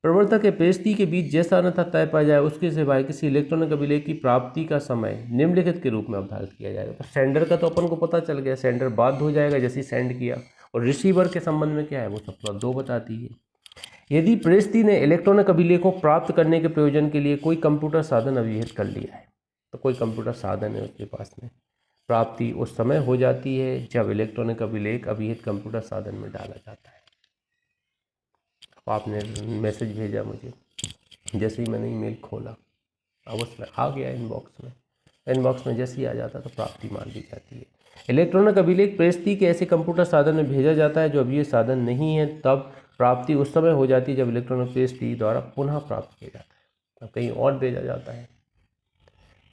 प्रवर्तक के प्रेषती के बीच जैसा अन्यथा तय पाया जाए उसके सिवाय किसी इलेक्ट्रॉनिक अभिलेख की प्राप्ति का समय निम्नलिखित के रूप में अवधारित किया जाएगा। तो सेंडर का तो अपन को पता चल गया, सेंडर बाध्य हो जाएगा जैसे ही सेंड किया, और रिसीवर के संबंध में क्या है वो सब 2 बताती है। यदि प्रेषती ने इलेक्ट्रॉनिक अभिलेखों प्राप्त करने के प्रयोजन के लिए कोई कंप्यूटर साधन अभिहित कर लिया है, तो कोई कंप्यूटर साधन है उसके पास में, प्राप्ति उस समय हो जाती है जब इलेक्ट्रॉनिक अभिलेख अभिहित कंप्यूटर साधन में डाला जाता है। आपने मैसेज भेजा मुझे, जैसे ही मैंने ईमेल खोला अब उसमें आ गया इनबॉक्स में जैसे ही आ जाता तो प्राप्ति मान ली जाती है। इलेक्ट्रॉनिक अभिलेख प्रेषती के ऐसे कंप्यूटर साधन में भेजा जाता है जो अभिहित साधन नहीं है, तब प्राप्ति उस समय हो जाती है जब इलेक्ट्रॉनिक प्रेषती द्वारा पुनः प्राप्त किया जाता है। अब कहीं और भेजा जाता है,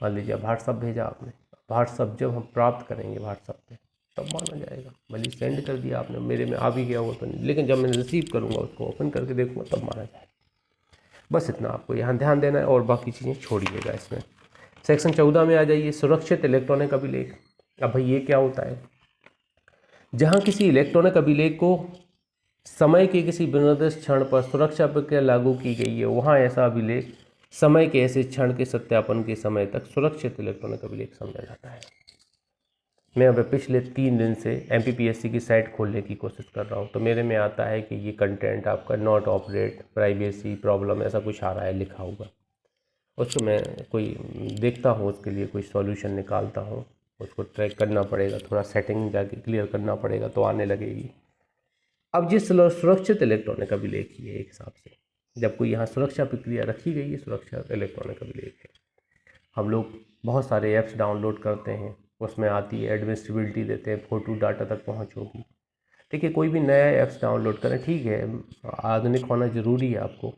मान लीजिए व्हाट्सअप भेजा आपने, व्हाट्सअप जब हम प्राप्त करेंगे व्हाट्सअप पे तब माना जाएगा। भले सेंड कर दिया आपने, मेरे में आ भी गया वो तो नहीं, लेकिन जब मैं रिसीव करूँगा उसको ओपन करके देखूँगा तब माना जाएगा। बस इतना आपको यहाँ ध्यान देना है और बाकी चीज़ें छोड़िएगा इसमें। सेक्शन 14 में आ जाइए, सुरक्षित इलेक्ट्रॉनिक अभिलेख। अब भाई ये क्या होता है? जहाँ किसी इलेक्ट्रॉनिक अभिलेख को समय के किसी विनिर्दिष्ट क्षण पर सुरक्षा प्रक्रिया लागू की गई है, वहाँ ऐसा अभिलेख समय के ऐसे क्षण के सत्यापन के समय तक सुरक्षित इलेक्ट्रॉनिक अभिलेख समझा जाता है। मैं अब पिछले 3 दिन से MPPSC की साइट खोलने की कोशिश कर रहा हूँ, तो मेरे में आता है कि ये कंटेंट आपका नॉट ऑपरेट प्राइवेसी प्रॉब्लम ऐसा कुछ आ रहा है लिखा हुआ। उसको मैं कोई देखता हूँ, उसके लिए कोई सॉल्यूशन निकालता हूँ, उसको ट्रैक करना पड़ेगा, थोड़ा सेटिंग जाके क्लियर करना पड़ेगा तो आने लगेगी। अब जिस सुरक्षित इलेक्ट्रॉनिक अभिलेख ही है एक हिसाब से, जब कोई यहाँ सुरक्षा प्रक्रिया रखी गई है, सुरक्षा इलेक्ट्रॉनिक अभिलेख है। हम लोग बहुत सारे ऐप्स डाउनलोड करते हैं, उसमें आती है एडमिनिस्ट्रेबिलिटी देते हैं, फ़ोटो डाटा तक पहुँच होगी। देखिए कोई भी नया ऐप्स डाउनलोड करें, ठीक है आधुनिक होना ज़रूरी है आपको,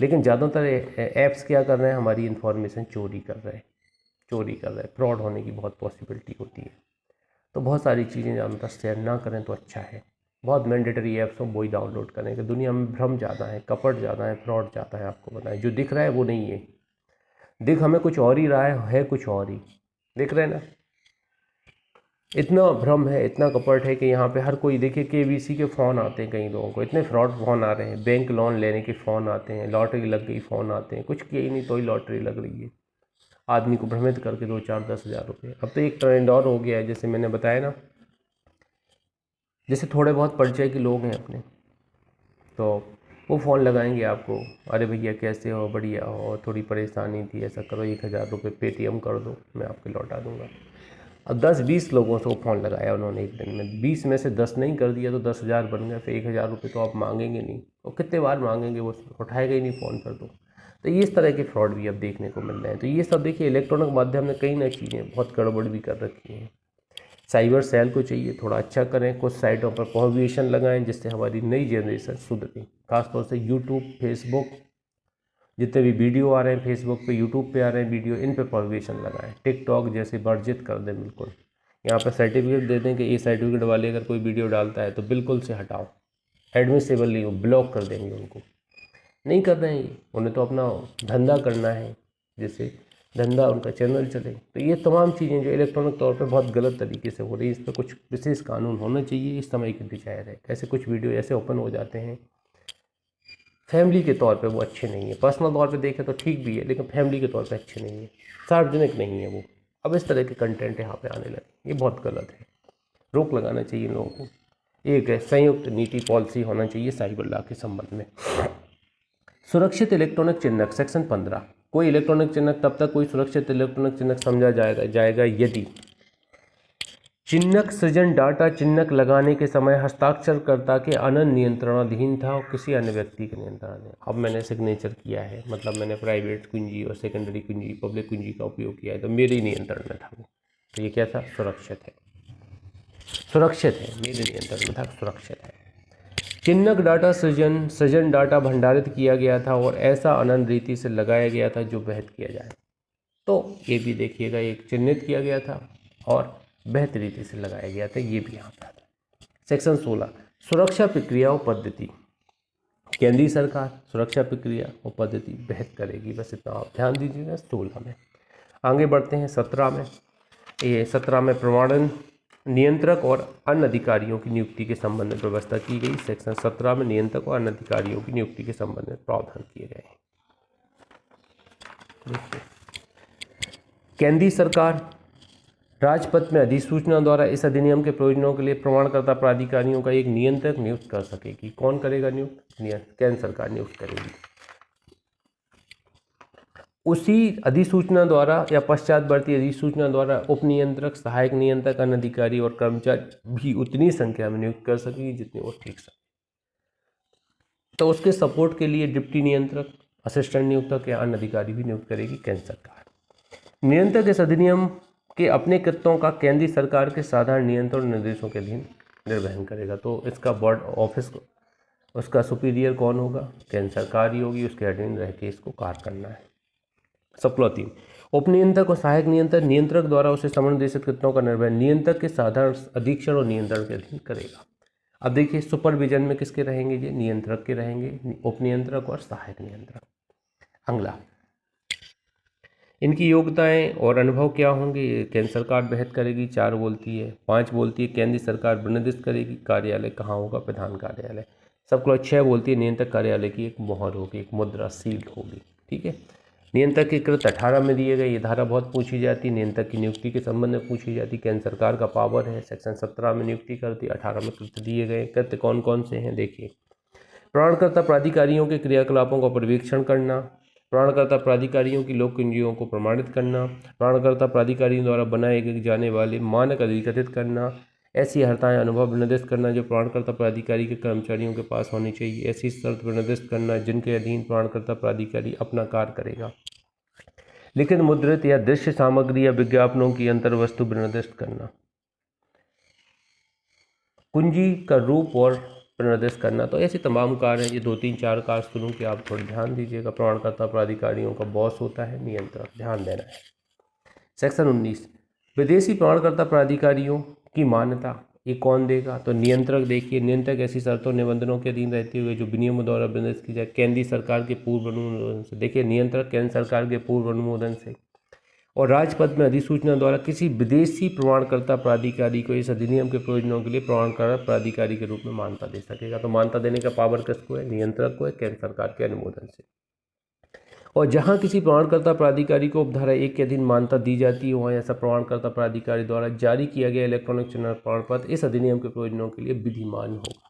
लेकिन ज़्यादातर ऐप्स क्या कर रहे हैं, हमारी इन्फॉर्मेशन चोरी कर रहे हैं, फ्रॉड होने की बहुत पॉसिबिलिटी होती है। तो बहुत सारी चीज़ें ज़्यादातर शेयर ना करें तो अच्छा है। बहुत मैंडेटरी ऐप्स हो वही डाउनलोड करें कि दुनिया में भ्रम ज़्यादा है, कपट ज़्यादा है, फ्रॉड ज़्यादा है। आपको बताएं जो दिख रहा है वो नहीं है, दिख हमें कुछ और ही रहा है कुछ और ही। देख रहे हैं ना, इतना भ्रम है, इतना कपट है कि यहाँ पे हर कोई, देखिए KBC के फ़ोन आते हैं कई लोगों को, इतने फ्रॉड फ़ोन आ रहे हैं, बैंक लोन लेने के फ़ोन आते हैं, लॉटरी लग गई फ़ोन आते हैं, कुछ किया ही नहीं तो ही लॉटरी लग रही है, आदमी को भ्रमित करके 2, 4, 10 हज़ार रुपये। अब तो एक ट्रेंड और हो गया है, जैसे मैंने बताया ना, जैसे थोड़े बहुत परिचय के लोग हैं अपने, तो वो फ़ोन लगाएंगे आपको, अरे भैया कैसे हो, बढ़िया हो, थोड़ी परेशानी थी, ऐसा करो 1000 रुपये पेटीएम कर दो, मैं आपको लौटा दूंगा। अब 10-20 लोगों से वो फ़ोन लगाया उन्होंने एक दिन में, 20 में से 10 नहीं कर दिया तो 10,000 बन गए, फिर 1000 रुपये तो आप मांगेंगे नहीं, और कितने बार मांगेंगे, वो उठाएगा ही नहीं फ़ोन कर दो। तो ये इस तरह के फ्रॉड भी अब देखने को मिल रहे हैं। तो ये सब देखिए इलेक्ट्रॉनिक माध्यम ने कई नई चीज़ें बहुत गड़बड़ भी कर रखी हैं। साइबर सेल को चाहिए थोड़ा अच्छा करें, कुछ साइटों पर प्रोहिबिशन लगाएं जिससे हमारी नई जनरेशन सुधरे, खासतौर से यूट्यूब, फेसबुक, जितने भी वीडियो आ रहे हैं फेसबुक पे, यूट्यूब पे आ रहे हैं वीडियो, इन पे प्रोहिबिशन लगाएं। टिकटॉक जैसे वर्जित कर दें बिल्कुल, यहाँ पे सर्टिफिकेट दे दें कि ये सर्टिफिकेट वाले अगर कोई वीडियो डालता है तो बिल्कुल से हटाओ, एडमिसेबल नहीं हो, ब्लॉक कर देंगे उनको। नहीं कर रहे हैं ये, उन्हें तो अपना धंधा करना है, जैसे धंधा उनका चैनल चले। तो ये तमाम चीज़ें जो इलेक्ट्रॉनिक तौर पे बहुत गलत तरीके से हो रही है, इस पर कुछ विशेष कानून होना चाहिए, इस समय की डिजायर है। ऐसे कुछ वीडियो ऐसे ओपन हो जाते हैं, फैमिली के तौर पे वो अच्छे नहीं है, पर्सनल तौर पे देखें तो ठीक भी है, लेकिन फैमिली के तौर पे अच्छे नहीं है, सार्वजनिक नहीं है वो। अब इस तरह के कंटेंट यहाँ पे आने लगे, ये बहुत गलत है, रोक लगाना चाहिए इन लोगों को। एक संयुक्त नीति पॉलिसी होना चाहिए साइबर लॉ के संबंध में। सुरक्षित इलेक्ट्रॉनिक चिन्हक, सेक्शन 15। कोई इलेक्ट्रॉनिक चिन्हक तब तक कोई सुरक्षित इलेक्ट्रॉनिक चिन्हक समझा जाएगा यदि चिन्हक सृजन डाटा चिन्हक लगाने के समय हस्ताक्षरकर्ता के अनन्य नियंत्रणाधीन था और किसी अन्य व्यक्ति के नियंत्रण में। अब मैंने सिग्नेचर किया है, मतलब मैंने प्राइवेट कुंजी और सेकेंडरी कुंजी, पब्लिक कुंजी का उपयोग किया है, तो मेरे ही नियंत्रण में था वो, तो ये क्या था, सुरक्षित है, मेरे नियंत्रण में था, सुरक्षित है। चिन्हक डाटा सृजन डाटा भंडारित किया गया था और ऐसा अनन्य रीति से लगाया गया था जो वैध किया जाए, तो ये भी देखिएगा, एक चिन्हित किया गया था और बेहतर रीति से लगाया गया था, ये भी यहाँ पर आता है। सेक्शन 16, सुरक्षा प्रक्रिया और पद्धति। केंद्रीय सरकार सुरक्षा प्रक्रिया और पद्धति बेहतर करेगी, बस इतना आप ध्यान दीजिएगा। 16 में आगे बढ़ते हैं। 17 में, ये 17 में प्रमाणन नियंत्रक और अन्य अधिकारियों की नियुक्ति के संबंध में व्यवस्था की गई। सेक्शन 17 में नियंत्रक और अन्य अधिकारियों की नियुक्ति के संबंध में प्रावधान किए गए हैं। देखिए, केंद्रीय सरकार राजपत्र में अधिसूचना द्वारा इस अधिनियम के प्रयोजनों के लिए प्रमाणकर्ता प्राधिकारियों का एक नियंत्रक नियुक्त कर सकेगी। कौन करेगा नियुक्त? केंद्र सरकार नियुक्त करेगी। उसी अधिसूचना द्वारा या पश्चातवर्ती अधिसूचना द्वारा उप नियंत्रक, सहायक नियंत्रक, अन्य अधिकारी और कर्मचारी भी उतनी संख्या में नियुक्त कर सकेगी जितनी वो ठीक सके। तो उसके सपोर्ट के लिए डिप्टी नियंत्रक, असिस्टेंट नियुक्तक या अन्य अधिकारी भी नियुक्त करेगी केंद्र सरकार। नियंत्रक इस अधिनियम के अपने कृत्यों का केंद्रीय सरकार के साधारण नियंत्रण निर्देशों के अधीन निर्वहन करेगा। तो इसका बोर्ड ऑफिस, उसका सुपीरियर कौन होगा? केंद्र सरकार ही होगी, उसके अधीन रह के इसको कार्य करना है। सबक्लॉज 3, उपनियंत्रक और सहायक नियंत्रक नियंत्रक द्वारा उसे समन्वयित कृत्यों का निर्वहन नियंत्रक के साधारण अधीक्षण और नियंत्रण के अधीन करेगा। अब देखिए सुपरविजन में किसके रहेंगे? ये नियंत्रक के रहेंगे, उपनियंत्रक और सहायक नियंत्रक। अगला, इनकी योग्यताएं और अनुभव क्या होंगे? केंद्र सरकार वहन करेगी, 4 बोलती है। 5 बोलती है केंद्रीय सरकार विनिर्दिष्ट करेगी, कार्यालय कहाँ होगा? प्रधान कार्यालय। सबक्लॉज 6 बोलती है नियंत्रक कार्यालय की एक मोहर होगी, एक मुद्रा, सील होगी। ठीक है। नियंत्रक के कृत 18 में दिए गए, ये धारा बहुत पूछी जाती है। नियंत्रक की नियुक्ति के संबंध में पूछी जाती है। केंद्र सरकार का पावर है, सेक्शन 17 में नियुक्ति करती है, 18 में कृत दिए गए। कृत्य कौन कौन से हैं देखिए। प्राणकर्ता प्राधिकारियों के क्रियाकलापों का पर्यवेक्षण करना, प्राणकर्ता प्राधिकारियों की लोक कुंजियों को प्रमाणित करना, प्राणकर्ता प्राधिकारियों द्वारा बनाए जाने वाले मानक अधिकृत करना, ऐसी हर्ताएं अनुभव निर्दिष्ट करना जो प्राणकर्ता प्राधिकारी के कर्मचारियों के पास होनी चाहिए, ऐसी शर्त निर्दिष्ट करना जिनके अधीन प्राणकर्ता प्राधिकारी अपना कार्य करेगा, लिखित, मुद्रित या दृश्य सामग्री या विज्ञापनों की अंतर्वस्तु निर्दिष्ट करना, कुंजी का रूप और निर्दिष्ट करना। तो ऐसे तमाम कार्य हैं। ये 2-3-4 कार्य सुनूं कि आप थोड़ा ध्यान दीजिएगा। प्राणकर्ता प्राधिकारियों का बॉस होता है नियंत्रक, ध्यान देना है। सेक्शन 19, विदेशी प्राणकर्ता प्राधिकारियों की मान्यता ये कौन देगा? तो नियंत्रक। देखिए, नियंत्रक ऐसी शर्तों निबंधनों के अधीन रहते हुए जो विनियमों द्वारा निर्दिष्ट की जाए केंद्रीय सरकार के पूर्व अनुमोदन से। देखिए, नियंत्रक केंद्र सरकार के पूर्व अनुमोदन से और राजपत्र में अधिसूचना द्वारा किसी विदेशी प्रमाणकर्ता प्राधिकारी को इस अधिनियम के प्रयोजनों के लिए प्रमाणकर्ता प्राधिकारी के रूप में मान्यता दे सकेगा। तो मान्यता देने का पावर किसको है? नियंत्रक को है, केंद्र सरकार के अनुमोदन से। और जहां किसी प्रमाणकर्ता प्राधिकारी को उपधारा 1 के अधीन मान्यता दी जाती है वहां ऐसा प्रमाणकर्ता प्राधिकारी द्वारा जारी किया गया इलेक्ट्रॉनिक चिन्ह प्रमाण पत्र इस अधिनियम के प्रयोजनों के लिए विधिमान होगा।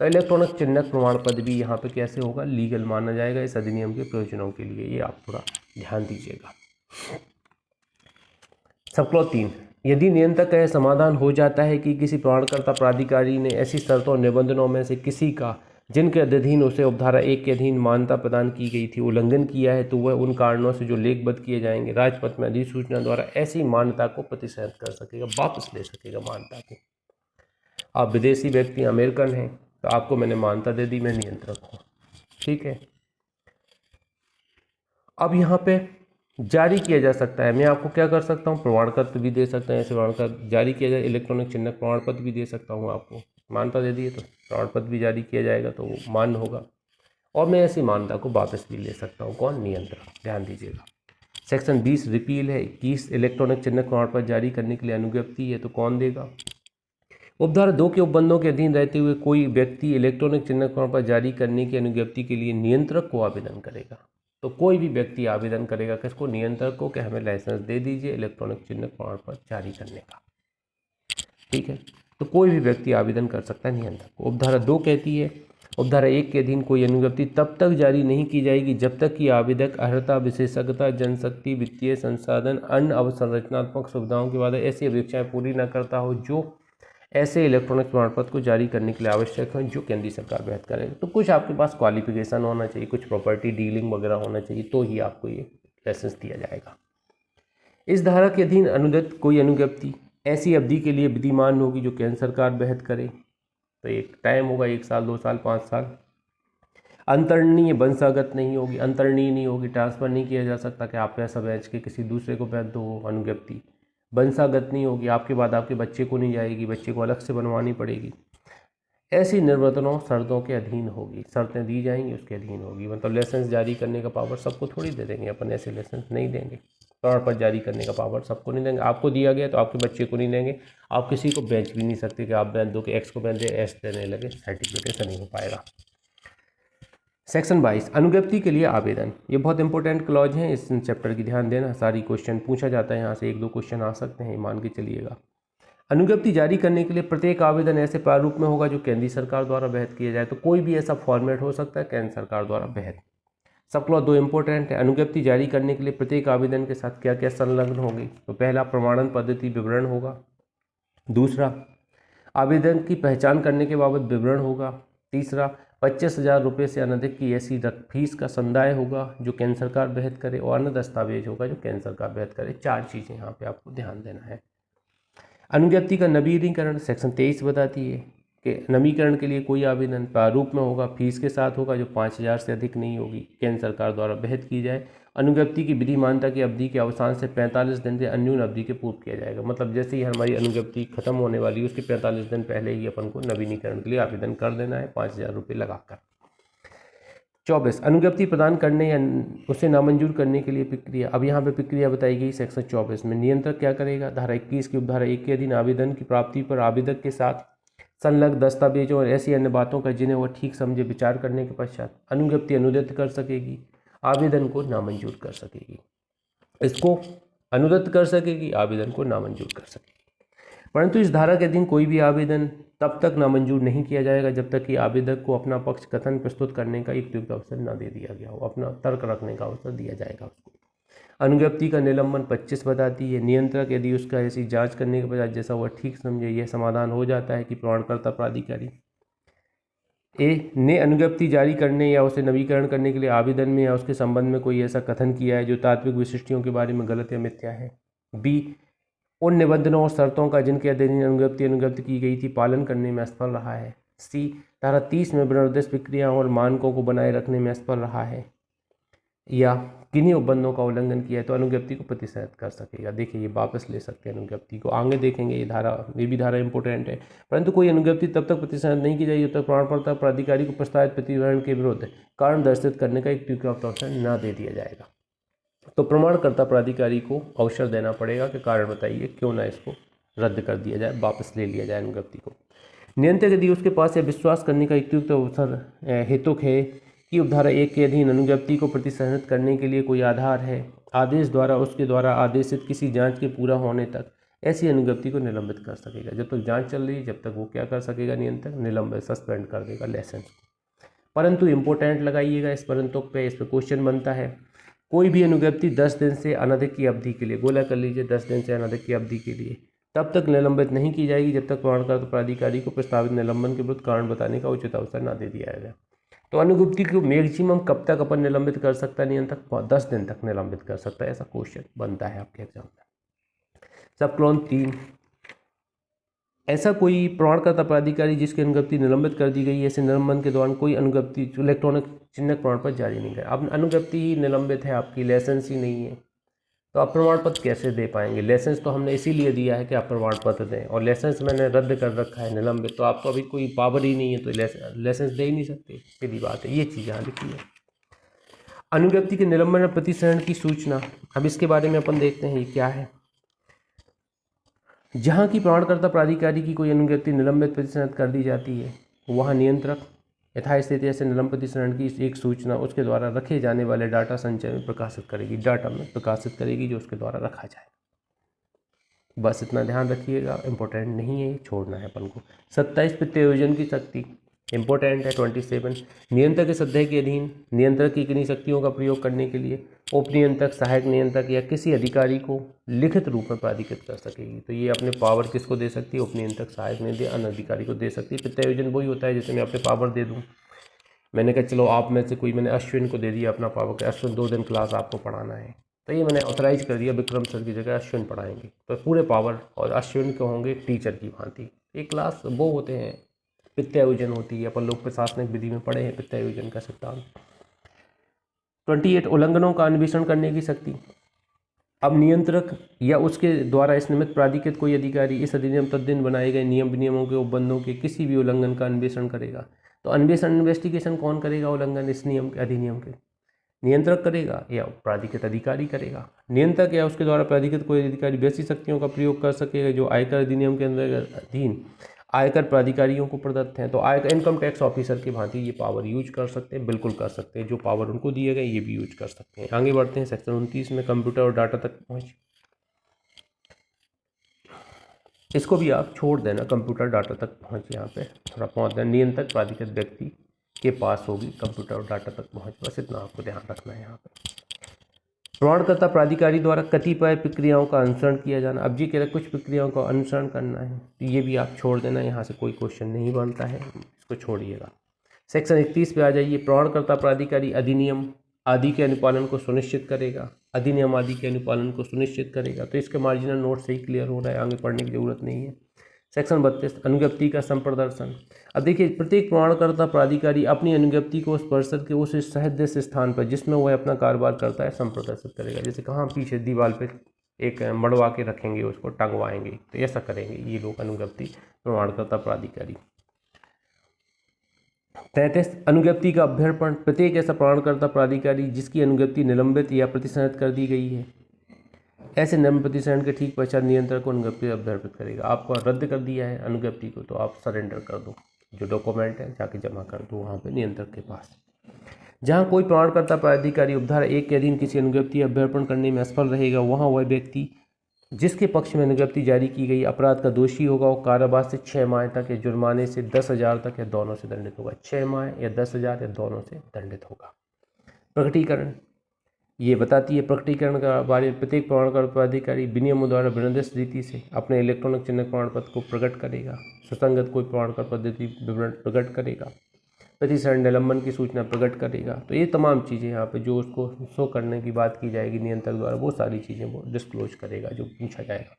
तो इलेक्ट्रॉनिक चिन्ह प्रमाण पत्र भी यहाँ पे कैसे होगा? लीगल माना जाएगा इस अधिनियम के प्रयोजनों के लिए। ये आप थोड़ा ध्यान दीजिएगा। सबक्लॉज 3, यदि नियंत्रक का समाधान हो जाता है कि किसी प्रमाणकर्ता प्राधिकारी ने ऐसी शर्तों और निबंधनों में से किसी का जिनके अधीन उसे उपधारा 1 के अधीन मान्यता प्रदान की गई थी उल्लंघन किया है तो वह उन कारणों से जो लेखबद्ध किए जाएंगे राजपत्र में अधिसूचना द्वारा ऐसी मान्यता को प्रतिशत कर सकेगा, वापस ले सकेगा मान्यता को। आप विदेशी व्यक्ति अमेरिकन हैं तो आपको मैंने मान्यता दे दी, मैं नियंत्रक हूँ, ठीक है। अब यहाँ पे जारी किया जा सकता है, मैं आपको क्या कर सकता हूँ? प्रमाण पत्र भी दे सकता है, ऐसे प्रमाण पत्र जारी किया जाए, इलेक्ट्रॉनिक चिन्ह प्रमाण पत्र भी दे सकता हूँ आपको। मान्यता दे दी तो प्रमाण पत्र भी जारी किया जाएगा तो वो मान्य होगा और मैं ऐसी मान्यता को वापस भी ले सकता हूँ। कौन? नियंत्रक। ध्यान दीजिएगा। सेक्शन 20 रिपील है। 21 इलेक्ट्रॉनिक चिन्ह प्रमाण पत्र जारी करने के लिए अनुज्ञप्ति है तो कौन देगा? उपधारा 2 के उपबंधों के अधीन रहते हुए कोई व्यक्ति इलेक्ट्रॉनिक चिन्ह प्रमाण पत्र जारी करने की अनुज्ञप्ति के लिए नियंत्रक को आवेदन करेगा। तो कोई भी व्यक्ति आवेदन करेगा किसको? नियंत्रक को, कि हमें लाइसेंस दे दीजिए इलेक्ट्रॉनिक चिन्ह प्रमाण पत्र जारी करने का, ठीक है। तो कोई भी व्यक्ति आवेदन कर सकता है नियंत्रक को। उपधारा 2 कहती है उपधारा 1 के अधीन कोई अनुज्ञप्ति तब तक जारी नहीं की जाएगी जब तक कि आवेदक अर्हता, विशेषज्ञता, जनशक्ति, वित्तीय संसाधन, अन्य अवसंरचनात्मक सुविधाओं के बाद ऐसी अपेक्षाएं पूरी न करता हो जो ऐसे इलेक्ट्रॉनिक प्रमाण पत्र को जारी करने के लिए आवश्यक है जो केंद्रीय सरकार वहन करेगी। तो कुछ आपके पास क्वालिफिकेशन होना चाहिए, कुछ प्रॉपर्टी डीलिंग वगैरह होना चाहिए तो ही आपको ये लाइसेंस दिया जाएगा। इस धारा के अधीन अनुदित कोई अनुज्ञप्ति ऐसी अवधि के लिए विधिमान होगी जो केंद्र सरकार वहन करे। तो एक टाइम होगा, 1 साल, 2 साल, 5 साल। अंतरणीय, वंशागत नहीं होगी, अंतरणीय नहीं होगी, ट्रांसफर नहीं किया जा सकता कि आप पैसा बेच के किसी दूसरे को बेच दो अनुज्ञप्ति। वंशागत नहीं होगी, आपके बाद आपके बच्चे को नहीं जाएगी, बच्चे को अलग से बनवानी पड़ेगी। ऐसी निवर्तनों शर्तों के अधीन होगी, शर्तें दी जाएंगी उसके अधीन होगी। मतलब लाइसेंस जारी करने का पावर सबको थोड़ी दे देंगे अपन, ऐसे लाइसेंस नहीं देंगे। प्रमाण पत्र जारी करने का पावर सबको नहीं देंगे। आपको दिया गया तो आपके बच्चे को नहीं देंगे। आप किसी को बेच भी नहीं सकते कि आप बेच दो कि एक्स को बेच दे, एस देने लगे, सर्टिफिकेट नहीं हो पाएगा। सेक्शन 22 अनुज्ञप्ति के लिए आवेदन, ये बहुत इंपॉर्टेंट क्लॉज है, इस चैप्टर की ध्यान देना। सारी क्वेश्चन पूछा जाता है यहाँ से, 1-2 क्वेश्चन आ सकते हैं, मान के चलिएगा। अनुज्ञप्ति जारी करने के लिए प्रत्येक आवेदन ऐसे प्रारूप में होगा जो केंद्रीय सरकार द्वारा वहन किया जाए। तो कोई भी ऐसा फॉर्मेट हो सकता है केंद्र सरकार द्वारा वहन। सब क्लॉज 2 इंपॉर्टेंट है। अनुज्ञप्ति जारी करने के लिए प्रत्येक आवेदन के साथ क्या क्या संलग्न होगी? तो पहला प्रमाणन पद्धति विवरण होगा, दूसरा आवेदन की पहचान करने के बाबत विवरण होगा, तीसरा 25,000 रुपये से अनधिक की ऐसी फीस का संदाय होगा जो केंद्र सरकार वहन करे, और अन्य दस्तावेज होगा जो केंद्र सरकार वहन करे। 4 चीज़ें यहाँ पे आपको ध्यान देना है। अनुज्ञप्ति का नवीनीकरण सेक्शन 23 बताती है कि नवीनीकरण के लिए कोई आवेदन प्रारूप में होगा, फीस के साथ होगा जो 5,000 से अधिक नहीं होगी, केंद्र सरकार द्वारा वहन की जाए। अनुज्ञप्ति की विधि मान्यता की अवधि के अवसान से 45 दिन से अन्यून अवधि के पूर्व किया जाएगा। मतलब जैसे ही हमारी अनुज्ञप्ति खत्म होने वाली है उसके 45 दिन पहले ही अपन को नवीनीकरण के लिए आवेदन कर देना है 5,000 रुपये लगाकर। 24 अनुज्ञप्ति प्रदान करने या उसे नामंजूर करने के लिए प्रक्रिया। अब यहाँ पे प्रक्रिया बताई गई सेक्शन 24 में। नियंत्रक क्या करेगा? धारा 21 की उपधारा 1 के अधीन आवेदन की प्राप्ति पर आवेदक के साथ संलग्न दस्तावेजों और ऐसी अन्य बातों का जिन्हें वह ठीक समझे विचार करने के पश्चात अनुज्ञप्ति अनुदित कर सकेगी, आवेदन को नामंजूर कर सकेगी। इसको अनुदित कर सकेगी, आवेदन को नामंजूर कर सकेगी। परंतु इस धारा के अधीन कोई भी आवेदन तब तक नामंजूर नहीं किया जाएगा जब तक कि आवेदक को अपना पक्ष कथन प्रस्तुत करने का उपयुक्त अवसर न दे दिया गया हो, अपना तर्क रखने का अवसर दिया जाएगा उसको। अनुज्ञप्ति का निलंबन 25 बताती है। नियंत्रक यदि उसका ऐसी जांच करने के बजाय जैसा वह ठीक समझे यह समाधान हो जाता है कि प्रमाणकर्ता प्राधिकारी ने अनुज्ञप्ति जारी करने या उसे नवीकरण करने के लिए आवेदन में या उसके संबंध में कोई ऐसा कथन किया है जो तात्विक विशिष्टियों के बारे में गलत या मिथ्या है, बी उन निबंधनों और शर्तों का जिनके अधीन अनुज्ञप्ति की गई थी पालन करने में असफल रहा है, सी धारा 30 में विनिर्देश प्रक्रियाओं और मानकों को बनाए रखने में असफल रहा है, या किन्हीं उपबंधों का उल्लंघन किया है तो अनुज्ञप्ति को प्रतिशत कर सकेगा। देखिए ये वापस ले सकते हैं अनुज्ञप्ति को, आगे देखेंगे ये भी धारा इंपॉर्टेंट है। परंतु कोई अनुज्ञप्ति तब तक प्रतिशत नहीं की जाएगी जब तक प्रमाणपत्र प्राधिकारी को प्रस्तावित प्रतिवरण के विरुद्ध कारण दर्शित करने का एक अवसर न दे दिया जाएगा। तो प्रमाणकर्ता प्राधिकारी को अवसर देना पड़ेगा कि कारण बताइए क्यों ना इसको रद्द कर दिया जाए, वापस ले लिया जाए अनुज्ञप्ति को। नियंत्रक यदि उसके पास यह विश्वास करने का उपयुक्त अवसर हेतुक है कि उपधारा 1 के अधीन अनुज्ञप्ति को प्रतिसंहत करने के लिए कोई आधार है, आदेश द्वारा उसके द्वारा आदेशित किसी जांच के पूरा होने तक ऐसी अनुज्ञप्ति को निलंबित कर सकेगा। जब तक जांच चल रही है जब तक वो क्या कर सकेगा? नियंत्रक निलंबित सस्पेंड कर देगा लाइसेंस को। परंतु इंपॉर्टेंट लगाइएगा इस परंतु पे, इस पर क्वेश्चन बनता है। कोई भी अनुज्ञप्ति 10 दिन से अनधिक की अवधि के लिए, गोला कर लीजिए 10 दिन से अनधिक की अवधि के लिए तब तक निलंबित नहीं की जाएगी जब तक प्रमाणकर्ता प्राधिकारी को प्रस्तावित निलंबन के विरुद्ध कारण बताने का उचित अवसर न दे दिया जाए। तो अनुज्ञप्ति को मैक्सिमम कब तक अपन निलंबित कर सकता है? नियंत्रक 10 दिन तक निलंबित कर सकता है, ऐसा क्वेश्चन बनता है आपके एग्जाम में। सब क्लॉज 3 ऐसा कोई प्रमाणकर्ता प्राधिकारी जिसकी अनुज्ञप्ति निलंबित कर दी गई, ऐसे निलंबन के दौरान कोई अनुज्ञप्ति इलेक्ट्रॉनिक चिन्हक प्रमाण पत्र जारी नहीं करे। अब अनुज्ञप्ति ही निलंबित है आपकी, लाइसेंस ही नहीं है, तो आप प्रमाण पत्र कैसे दे पाएंगे? लाइसेंस तो हमने इसीलिए दिया है कि आप प्रमाण पत्र दें, और लाइसेंस मैंने रद्द कर रखा है निलंबित, तो आप तो अभी कोई पावर ही नहीं है तो लाइसेंस दे ही नहीं सकते, सीधी बात है। ये चीज़ यहाँ लिखी है। अनुज्ञप्ति के निलंबन और प्रतिसंहरण की सूचना, अब इसके बारे में अपन देखते हैं ये क्या है। जहाँ की प्रमाणकर्ता प्राधिकारी की कोई अनुज्ञप्ति निलंबित प्रतिसंहत कर दी जाती है वहाँ नियंत्रक यथास्थिति ऐसे निलंबित प्रतिसंहरण की एक सूचना उसके द्वारा रखे जाने वाले डाटा संचय में प्रकाशित करेगी, डाटा में प्रकाशित करेगी जो उसके द्वारा रखा जाए। बस इतना ध्यान रखिएगा, इंपॉर्टेंट नहीं है, छोड़ना है अपन को। 27 प्रत्यायोजन की शक्ति इंपॉर्टेंट है। 27 नियंत्रक के सध्या के अधीन नियंत्रक की किन्हीं शक्तियों का प्रयोग करने के लिए उपनियंत्रक, सहायक नियंत्रक या किसी अधिकारी को लिखित रूप में प्राधिकृत कर सकेगी। तो ये अपने पावर किसको दे सकती है? उपनियंत्रक, सहायक नियंत्रक, अन्य अधिकारी को दे सकती है। प्रत्यायोजन वही होता है जैसे मैं अपने पावर दे दूँ, मैंने कहा चलो आप में से कोई, मैंने अश्विन को दे दिया अपना पावर कि अश्विन 2 दिन क्लास आपको पढ़ाना है, तो ये मैंने ऑथराइज कर दिया विक्रम सर की जगह अश्विन पढ़ाएंगे, तो पूरे पावर और अश्विन के होंगे टीचर की भांति। एक क्लास वो होते हैं, प्रत्यायोजन होती है, अपन लोग प्रशासनिक विधि में पढ़े हैं प्रत्यायोजन का सिद्धांत। 28 उल्लंघनों का अन्वेषण करने की शक्ति। अब नियंत्रक या उसके द्वारा इस निमित्त प्राधिकृत कोई अधिकारी इस अधिनियम तद्दिन बनाए गए नियम विनियमों के उपबंधों के किसी भी उल्लंघन का अन्वेषण करेगा। तो अन्वेषण, इन्वेस्टिगेशन कौन करेगा? उल्लंघन इस नियम के, अधिनियम के, नियंत्रक करेगा या प्राधिकृत अधिकारी करेगा? नियंत्रक या उसके द्वारा प्राधिकृत कोई अधिकारी वैसी शक्तियों का प्रयोग कर सकेगा जो आयकर अधिनियम के अंतर्गत अधीन आयकर प्राधिकारियों को प्रदत्त हैं। तो आयकर इनकम टैक्स ऑफिसर की भांति ये पावर यूज कर सकते हैं, बिल्कुल कर सकते हैं, जो पावर उनको दिए गए ये भी यूज कर सकते हैं। आगे बढ़ते हैं सेक्शन 29 में, कंप्यूटर और डाटा तक पहुँच। इसको भी आप छोड़ देना, कंप्यूटर डाटा तक पहुँच, यहाँ पे थोड़ा पहुँच देना। नियंत्रक प्राधिकृत व्यक्ति के पास होगी कंप्यूटर और डाटा तक पहुँच। बस इतना आपको ध्यान रखना है यहाँ पर। प्रमाणकर्ता प्राधिकारी द्वारा कतिपय प्रक्रियाओं का अनुसरण किया जाना। अब जी कह रहे कुछ प्रक्रियाओं का अनुसरण करना है, तो ये भी आप छोड़ देना, यहाँ से कोई क्वेश्चन नहीं बनता है, इसको छोड़िएगा। सेक्शन 31 पे आ जाइए। प्रमाणकर्ता प्राधिकारी अधिनियम आदि के अनुपालन को सुनिश्चित करेगा। अधिनियम आदि के अनुपालन को सुनिश्चित करेगा, तो इसके मार्जिनल नोट से ही क्लियर हो रहा है, आगे पढ़ने की जरूरत नहीं है। सेक्शन 32 अनुज्ञप्ति का संप्रदर्शन। अब देखिए, प्रत्येक प्रमाणकर्ता प्राधिकारी अपनी अनुज्ञप्ति को उस परिषद के उस सदस्य स्थान पर जिसमें वह अपना कारोबार करता है संप्रदर्शित करेगा। जैसे कहाँ पीछे दीवार पे एक मड़वा के रखेंगे, उसको टंगवाएंगे, तो ऐसा करेंगे ये लोग अनुज्ञप्ति प्रमाणकर्ता प्राधिकारी। 33 अनुज्ञप्ति का अभ्यर्पण। प्रत्येक ऐसा प्रमाणकर्ता प्राधिकारी जिसकी अनुज्ञप्ति निलंबित या प्रतिशत कर दी गई है, ऐसे नियम प्रतिशत के ठीक पश्चात नियंत्रक को अनुज्ञप्ति अभ्यर्पित करेगा। आपको रद्द कर दिया है अनुज्ञप्ति को, तो आप सरेंडर कर दो, जो डॉक्यूमेंट है जाके जमा कर दो वहाँ पे नियंत्रक के पास। जहाँ कोई प्रमाणकर्ता प्राधिकारी उपधारा 1 के अधीन किसी अनुज्ञप्ति अभ्यर्पण करने में असफल रहेगा, वहाँ वह व्यक्ति जिसके पक्ष में अनुज्ञप्ति जारी की गई अपराध का दोषी होगा और कारावास से 6 माह तक या जुर्माने से 10,000 तक या दोनों से दंडित होगा। 6 माह या 10,000 या दोनों से दंडित होगा। प्रकटीकरण ये बताती है प्रकटीकरण का बारे में। प्रत्येक प्रमाणकर्ता प्राधिकारी विनियमों द्वारा विनिर्दिष्ट रीति से अपने इलेक्ट्रॉनिक चिन्ह प्रमाण पत्र को प्रकट करेगा। सुसंगत कोई प्रमाणकर पद्धति विवरण प्रकट करेगा। प्रतिसरण निलंबन की सूचना प्रकट करेगा। तो ये तमाम चीज़ें यहाँ पे जो उसको शो करने की बात की जाएगी नियंत्रक द्वारा, वो सारी चीज़ें वो डिस्क्लोज करेगा जो पूछा जाएगा।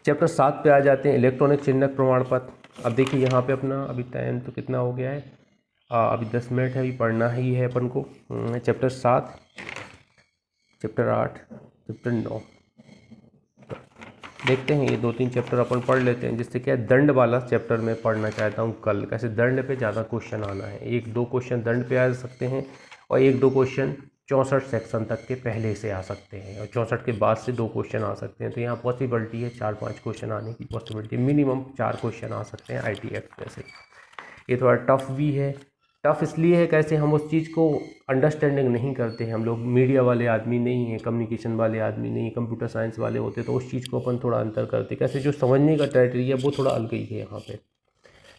चैप्टर 7 पे आ जाते हैं, इलेक्ट्रॉनिक चिन्हक प्रमाण पत्र। अब देखिए यहाँ पे अपना अभी टाइम तो कितना हो गया है, अभी 10 मिनट है, अभी पढ़ना ही है अपन को। चैप्टर 7, चैप्टर 8, चैप्टर 9 देखते हैं। ये 2-3 चैप्टर अपन पढ़ लेते हैं, जिससे क्या दंड वाला चैप्टर में पढ़ना चाहता हूँ कल। कैसे दंड पे ज़्यादा क्वेश्चन आना है, 1-2 क्वेश्चन दंड पे आ सकते हैं और 1-2 क्वेश्चन 64 सेक्शन तक के पहले से आ सकते हैं और 64 के बाद से 2 क्वेश्चन आ सकते हैं। तो यहाँ पॉसिबिलिटी है 4-5 क्वेश्चन आने की पॉसिबिलिटी, मिनिमम 4 क्वेश्चन आ सकते हैं IT एक्ट में से। ये थोड़ा टफ भी है। टफ इसलिए है, कैसे हम उस चीज़ को अंडरस्टैंडिंग नहीं करते हैं। हम लोग मीडिया वाले आदमी नहीं हैं, कम्युनिकेशन वाले आदमी नहीं, कंप्यूटर साइंस वाले होते, तो उस चीज़ को अपन थोड़ा अंतर करते। कैसे जो समझने का क्राइटेरिया वो थोड़ा अलग ही है यहाँ पे।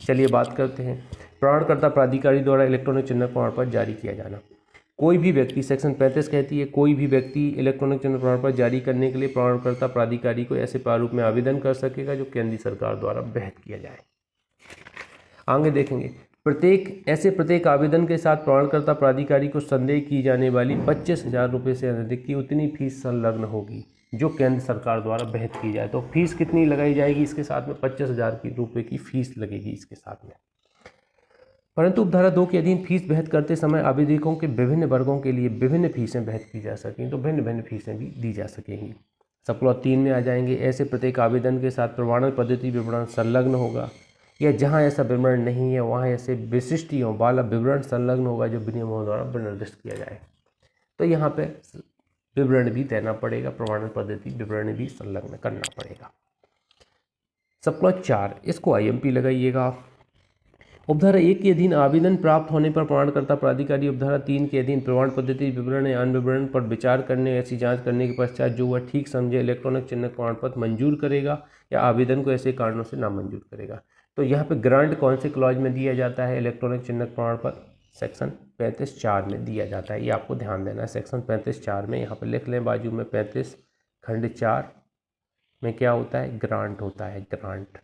चलिए बात करते हैं। प्रमाणकर्ता प्राधिकारी द्वारा इलेक्ट्रॉनिक चिन्ह प्रमाण पत्र जारी किया जाना। कोई भी व्यक्ति, सेक्शन 35 कहती है, कोई भी व्यक्ति इलेक्ट्रॉनिक चिन्ह प्रमाण पत्र जारी करने के लिए प्रमाणकर्ता प्राधिकारी को ऐसे प्रारूप में आवेदन कर सकेगा जो केंद्रीय सरकार द्वारा बहत किया जाए। आगे देखेंगे, प्रत्येक आवेदन के साथ प्रमाणकर्ता प्राधिकारी को संदेह की जाने वाली 25,000 रुपये से अधिक की उतनी फीस संलग्न होगी जो केंद्र सरकार द्वारा बहत की जाए। तो फीस कितनी लगाई जाएगी इसके साथ में? 25,000 रुपये की फीस लगेगी इसके साथ में। परंतु उपधारा 2 के अधीन फीस बहत करते समय आवेदकों के विभिन्न वर्गों के लिए विभिन्न फीसें बहत की जा सकेंगी, तो भिन्न भिन्न फीसें भी दी जा सकेंगी। सब क्लॉज 3 में आ जाएंगे। ऐसे प्रत्येक आवेदन के साथ प्रमाणन पद्धति विवरण संलग्न होगा, या जहां ऐसा विवरण नहीं है वहां ऐसे विशिष्टियों वाला विवरण संलग्न होगा जो विनियमों द्वारा निर्दिष्ट किया जाए। तो यहाँ पे विवरण भी देना पड़ेगा, प्रमाणन पद्धति विवरण भी संलग्न करना पड़ेगा। सब क्लॉज 4, इसको IMP लगाइएगा आप। उपधारा 1 के अधीन आवेदन प्राप्त होने पर प्रमाणकर्ता प्राधिकारी उपधारा 3 के अधीन प्रमाण पद्धति विवरण या अन्य विवरण पर विचार करने, ऐसी जांच करने के पश्चात जो वह ठीक समझे इलेक्ट्रॉनिक चिन्ह प्रमाण पत्र मंजूर करेगा या आवेदन को ऐसे कारणों से नामंजूर करेगा। तो यहाँ पे ग्रांट कौन से क्लॉज में दिया जाता है? इलेक्ट्रॉनिक चिन्ह प्रमाण पत्र सेक्शन 35(4) में दिया जाता है। ये आपको ध्यान देना है। सेक्शन 35(4) में यहाँ पर लिख लें बाजू में, 35 खंड 4 में क्या होता है? ग्रांट होता है। ग्रांट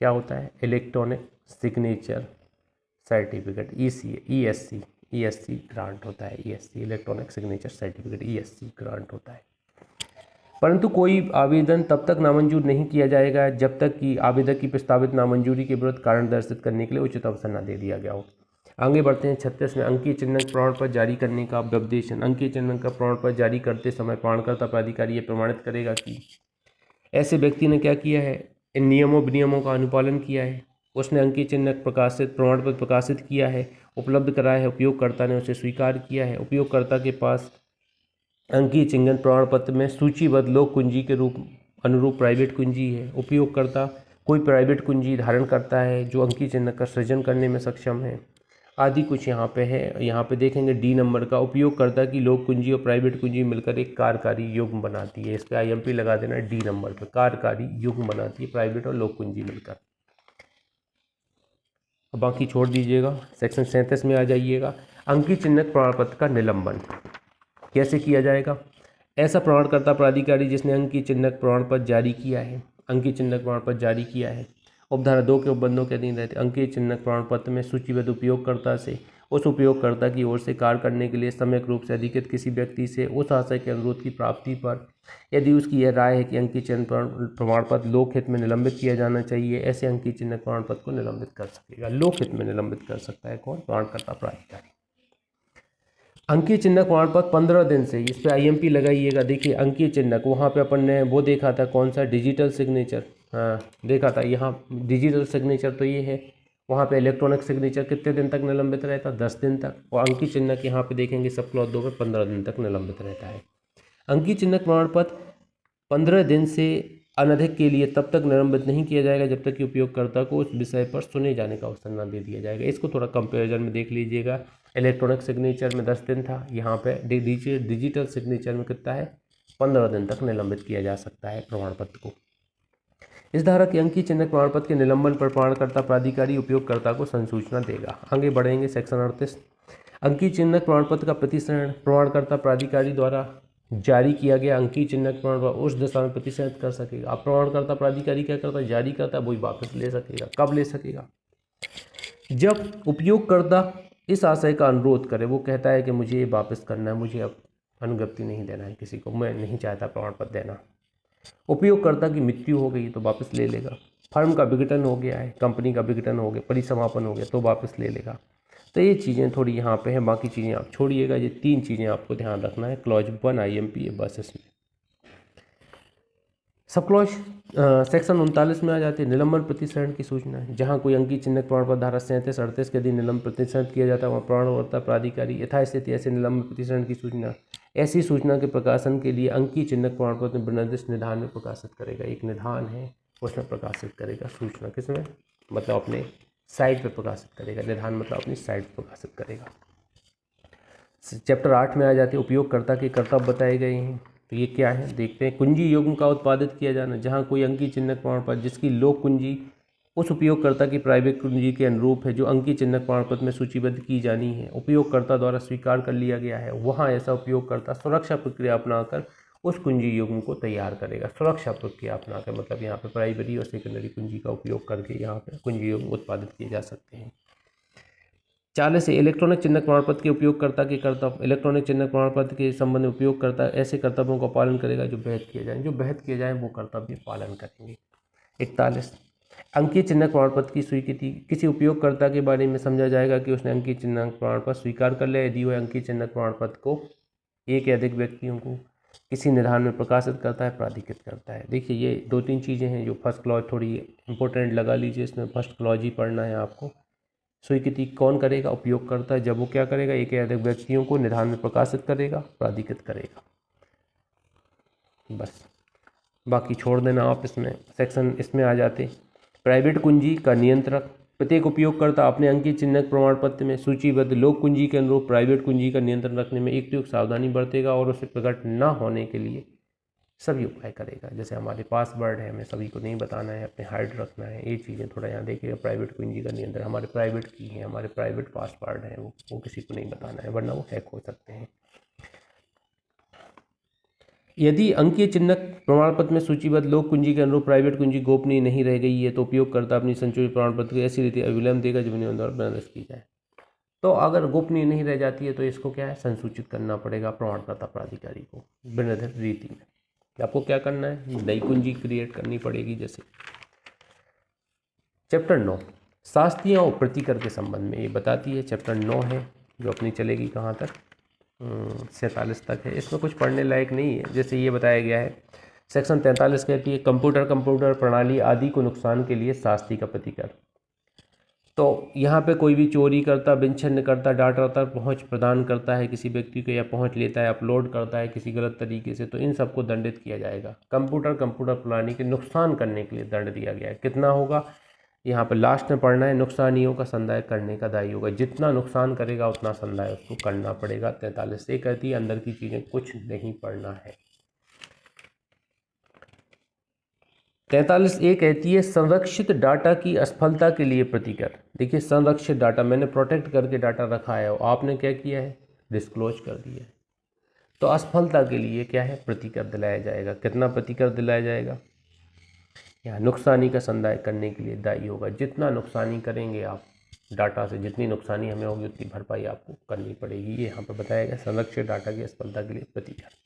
क्या होता है? Electronic signature certificate, ESC grant होता है। ESC electronic signature certificate ESC grant होता है। परंतु कोई आवेदन तब तक नामंजूर नहीं किया जाएगा जब तक कि आवेदक की प्रस्तावित नामंजूरी के विरुद्ध कारण दर्शित करने के लिए उचित अवसर न दे दिया गया हो। आगे बढ़ते हैं 36 में, अंकीय चिन्ह प्रमाण पत्र जारी करने का व्यवदेशन। अंकीय चिन्ह का प्रमाण पत्र जारी करते समय प्रमाणकर्ता प्राधिकारी ये प्रमाणित करेगा कि ऐसे व्यक्ति ने क्या किया है? इन नियमों विनियमों का अनुपालन किया है, उसने अंकीय चिन्ह प्रमाण पत्र प्रकाशित किया है, उपलब्ध कराया है, उपयोगकर्ता ने उसे स्वीकार किया है, उपयोगकर्ता के पास अंकीय चिन्ह प्रमाण पत्र में सूचीबद्ध लोक कुंजी के अनुरूप प्राइवेट कुंजी है, उपयोगकर्ता कोई प्राइवेट कुंजी धारण करता है जो अंकीय चिन्ह का सृजन करने में सक्षम है, आदि कुछ यहाँ पे है। यहाँ पे देखेंगे D नंबर का, उपयोगकर्ता की लोक कुंजी और प्राइवेट कुंजी मिलकर एक कार्यकारी युग्म बनाती है। इस पर IMP लगा देना D नंबर पर, कार्यकारी युग्म बनाती है प्राइवेट और लोक कुंजी मिलकर। बाकी छोड़ दीजिएगा। सेक्शन 37 में आ जाइएगा। अंकीय चिन्हक प्रमाण पत्र का निलंबन कैसे किया जाएगा। ऐसा प्रमाणकर्ता प्राधिकारी जिसने अंकीय चिन्हक प्रमाण पत्र जारी किया है, अंकीय चिन्हक प्रमाण पत्र जारी किया है, उपधारा 2 के उपबंधों के अधीन रहते अंकीय चिन्हक प्रमाण पत्र में सूचीबद्ध उपयोगकर्ता से उस उपयोगकर्ता की ओर से कार्य करने के लिए सम्यक रूप से अधिकृत किसी व्यक्ति से उस आशय के अनुरोध की प्राप्ति पर यदि उसकी यह राय है कि अंकीय चिन्ह प्रमाण पत्र लोकहित में निलंबित किया जाना चाहिए, ऐसे अंकीय चिन्हक प्रमाण पत्र को निलंबित कर सकेगा। लोकहित में निलंबित कर सकता है कौन? प्रमाणकर्ता प्राधिकारी। अंकीय चिन्हक प्रमाण पत्र 15 दिन से, इस पर IMP लगाइएगा। देखिए अंकीय चिन्हक वहाँ पे अपन ने वो देखा था कौन सा, डिजिटल सिग्नेचर, हाँ देखा था। यहाँ डिजिटल सिग्नेचर तो ये है, वहाँ पे इलेक्ट्रॉनिक सिग्नेचर कितने दिन तक निलंबित रहता? 10 दिन तक। और अंकीय चिन्हक यहाँ पे देखेंगे सब क्लॉज 2 में 15 दिन तक निलंबित रहता है। अंकीय चिन्हक प्रमाण पत्र 15 दिन से अनधिक के लिए तब तक निलंबित नहीं किया जाएगा जब तक कि उपयोगकर्ता को उस विषय पर सुने जाने का अवसर न दे दिया जाएगा। इसको थोड़ा कंपेरिजन में देख लीजिएगा। इलेक्ट्रॉनिक सिग्नेचर में 10 दिन था, यहाँ पे डिजिटल सिग्नेचर में कितना है? 15 दिन तक निलंबित किया जा सकता है प्रमाण पत्र को। इस धारा के अंकीय चिन्हक प्रमाण पत्र के निलंबन पर प्रमाणकर्ता प्राधिकारी उपयोगकर्ता को संसूचना देगा। आगे बढ़ेंगे। सेक्शन 38। अंकीय चिन्हक प्रमाण पत्र का प्रतिसरण प्रमाणकर्ता प्राधिकारी द्वारा जारी किया गया अंकीय चिन्हक प्रमाण पत्र उस दशा में प्रतिशत कर सकेगा। अब प्रमाणकर्ता प्राधिकारी क्या करता है? जारी करता है, वही वापस ले सकेगा। कब ले सकेगा? जब उपयोगकर्ता इस आशय का अनुरोध करे, वो कहता है कि मुझे ये वापस करना है, मुझे अब अनुज्ञप्ति नहीं देना है किसी को, मैं नहीं चाहता प्रमाण पत्र देना। उपयोगकर्ता की मृत्यु हो गई तो वापस ले लेगा। फर्म का विघटन हो गया है, कंपनी का विघटन हो गया, परिसमापन हो गया तो वापस ले लेगा। तो ये चीज़ें थोड़ी यहाँ पे हैं, बाकी चीज़ें आप छोड़िएगा। ये 3 चीज़ें आपको ध्यान रखना है क्लॉज 1 IMP ये बस इसमें। सब क्लॉज सेक्शन 39 में आ जाती है निलंबन प्रतिसरण की सूचना। जहाँ कोई अंकीय चिन्हक प्रमाण पत्र धारा 37-38 के अधीन निलंबन प्रतिसरण किया जाता है, वहाँ प्रमाणकर्ता प्राधिकारी यथास्थिति ऐसे निलंबन प्रतिसरण की सूचना, ऐसी सूचना के प्रकाशन के लिए अंकीय चिन्हक प्रमाण पत्र निर्दिष्ट निधान में प्रकाशित करेगा। एक निधान है उसमें प्रकाशित करेगा सूचना। किसमें? मतलब अपने साइट पे प्रकाशित करेगा। निधान मतलब अपनी साइट पर प्रकाशित करेगा। चैप्टर 8 में आ जाते हैं उपयोगकर्ता के कर्तव्य बताए गए हैं। तो ये क्या है देखते हैं। कुंजी युग्म का उत्पादित किया जाना। जहाँ कोई अंकीय चिन्हक प्रमाण पत्र जिसकी लोक कुंजी उस उपयोगकर्ता की प्राइवेट कुंजी के अनुरूप है जो अंकीय चिन्हक प्रमाण पत्र में सूचीबद्ध की जानी है, उपयोगकर्ता द्वारा स्वीकार कर लिया गया है, वहाँ ऐसा उपयोगकर्ता सुरक्षा प्रक्रिया अपनाकर उस कुंजी युग्म को तैयार करेगा। सुरक्षा प्रक्रिया अपनाकर मतलब यहाँ पे प्राइमरी और सेकेंडरी कुंजी का उपयोग करके यहाँ पे कुंजी युग्म उत्पादित किए जा सकते हैं। 40 से इलेक्ट्रॉनिक चिन्हक प्रमाण पत्र के उपयोगकर्ता के कर्तव्य। इलेक्ट्रॉनिक चिन्हक प्रमाण पत्र के संबंध में उपयोगकर्ता ऐसे कर्तव्यों का पालन करेगा जो विहित किए जाएं। जो विहित किए जाएं वो कर्तव्य पालन करेंगे। 41 अंकीय चिन्हक प्रमाण पत्र की स्वीकृति। किसी उपयोगकर्ता के बारे में समझा जाएगा कि उसने अंकीय चिन्हक प्रमाण पत्र स्वीकार कर लिया यदि वह अंकीय चिन्हक प्रमाण पत्र को एक या अधिक व्यक्तियों को किसी निधान में प्रकाशित करता है, प्राधिकृत करता है। देखिए ये 2-3 चीज़ें हैं जो फर्स्ट क्लॉज थोड़ी इंपॉर्टेंट लगा लीजिए, इसमें फर्स्ट क्लॉज ही पढ़ना है आपको। स्वीकृति कौन करेगा? उपयोग करता है। जब वो क्या करेगा? एक या अधिक व्यक्तियों को निधान में प्रकाशित करेगा, प्राधिकृत करेगा। बस बाकी छोड़ देना आप। इसमें सेक्शन इसमें आ जाते प्राइवेट कुंजी का नियंत्रक। प्रत्येक उपयोगकर्ता अपने अंकीय चिन्हक प्रमाण पत्र में सूचीबद्ध लोक कुंजी के अनुरूप प्राइवेट कुंजी का नियंत्रण रखने में एक सावधानी बरतेगा और उसे प्रकट न होने के लिए सभी उपाय करेगा। जैसे हमारे पासवर्ड है, हमें सभी को नहीं बताना है, अपने हाइड रखना है, ये चीज़ें थोड़ा यहाँ देखिएगा। प्राइवेट कुंजी का नियंत्रण, हमारे प्राइवेट की है, हमारे प्राइवेट पासवर्ड है, वो किसी को नहीं बताना है वरना वो हैक हो सकते हैं। यदि अंकीय चिन्हक प्रमाण पत्र में सूचीबद्ध लोक कुंजी के अनुरूप प्राइवेट कुंजी गोपनीय नहीं रह गई है तो उपयोगकर्ता अपनी संशोधित प्रमाण पत्र की ऐसी रीति अविलंब देगा जो नियम द्वारा निर्देश की जाए। तो अगर गोपनीय नहीं रह जाती है तो इसको क्या है? संसूचित करना पड़ेगा प्रमाणकर्ता प्राधिकारी को विनिर्धारित रीति में। आपको क्या करना है? नई कुंजी क्रिएट करनी पड़ेगी। जैसे चैप्टर 9 शास्त्रीय और प्रतिकर के संबंध में ये बताती है। चैप्टर 9 है जो अपनी चलेगी कहाँ तक? 47 तक है। इसमें कुछ पढ़ने लायक नहीं है। जैसे ये बताया गया है सेक्शन 43 कहती है कंप्यूटर प्रणाली आदि को नुकसान के लिए शास्ति का प्रतिकर। तो यहाँ पे कोई भी चोरी करता, विच्छिन्न करता, डाटा तक पहुँच प्रदान करता है किसी व्यक्ति को या पहुँच लेता है, अपलोड करता है किसी गलत तरीके से, तो इन सबको दंडित किया जाएगा। कंप्यूटर प्रणाली के नुकसान करने के लिए दंड दिया गया है। कितना होगा? यहाँ पर लास्ट में पढ़ना है नुकसानियों का संदाय करने का दायी होगा। जितना नुकसान करेगा उतना संदाय उसको करना पड़ेगा। 43 से कहती है अंदर की चीज़ें कुछ नहीं पढ़ना है। 43 कहती है संरक्षित डाटा की असफलता के लिए प्रतिकर। देखिए संरक्षित डाटा, मैंने प्रोटेक्ट करके डाटा रखा है और आपने क्या किया है, डिस्क्लोज कर दिया है। तो असफलता के लिए क्या है, प्रतिकर दिलाया जाएगा। कितना प्रतिकर दिलाया जाएगा, यहाँ नुकसानी का संदाय करने के लिए दायी होगा। जितना नुकसानी करेंगे आप डाटा से, जितनी नुकसानी हमें होगी उतनी भरपाई आपको करनी पड़ेगी। ये यहाँ पर बताया गया संरक्षित डाटा की असफलता के लिए प्रतिकर।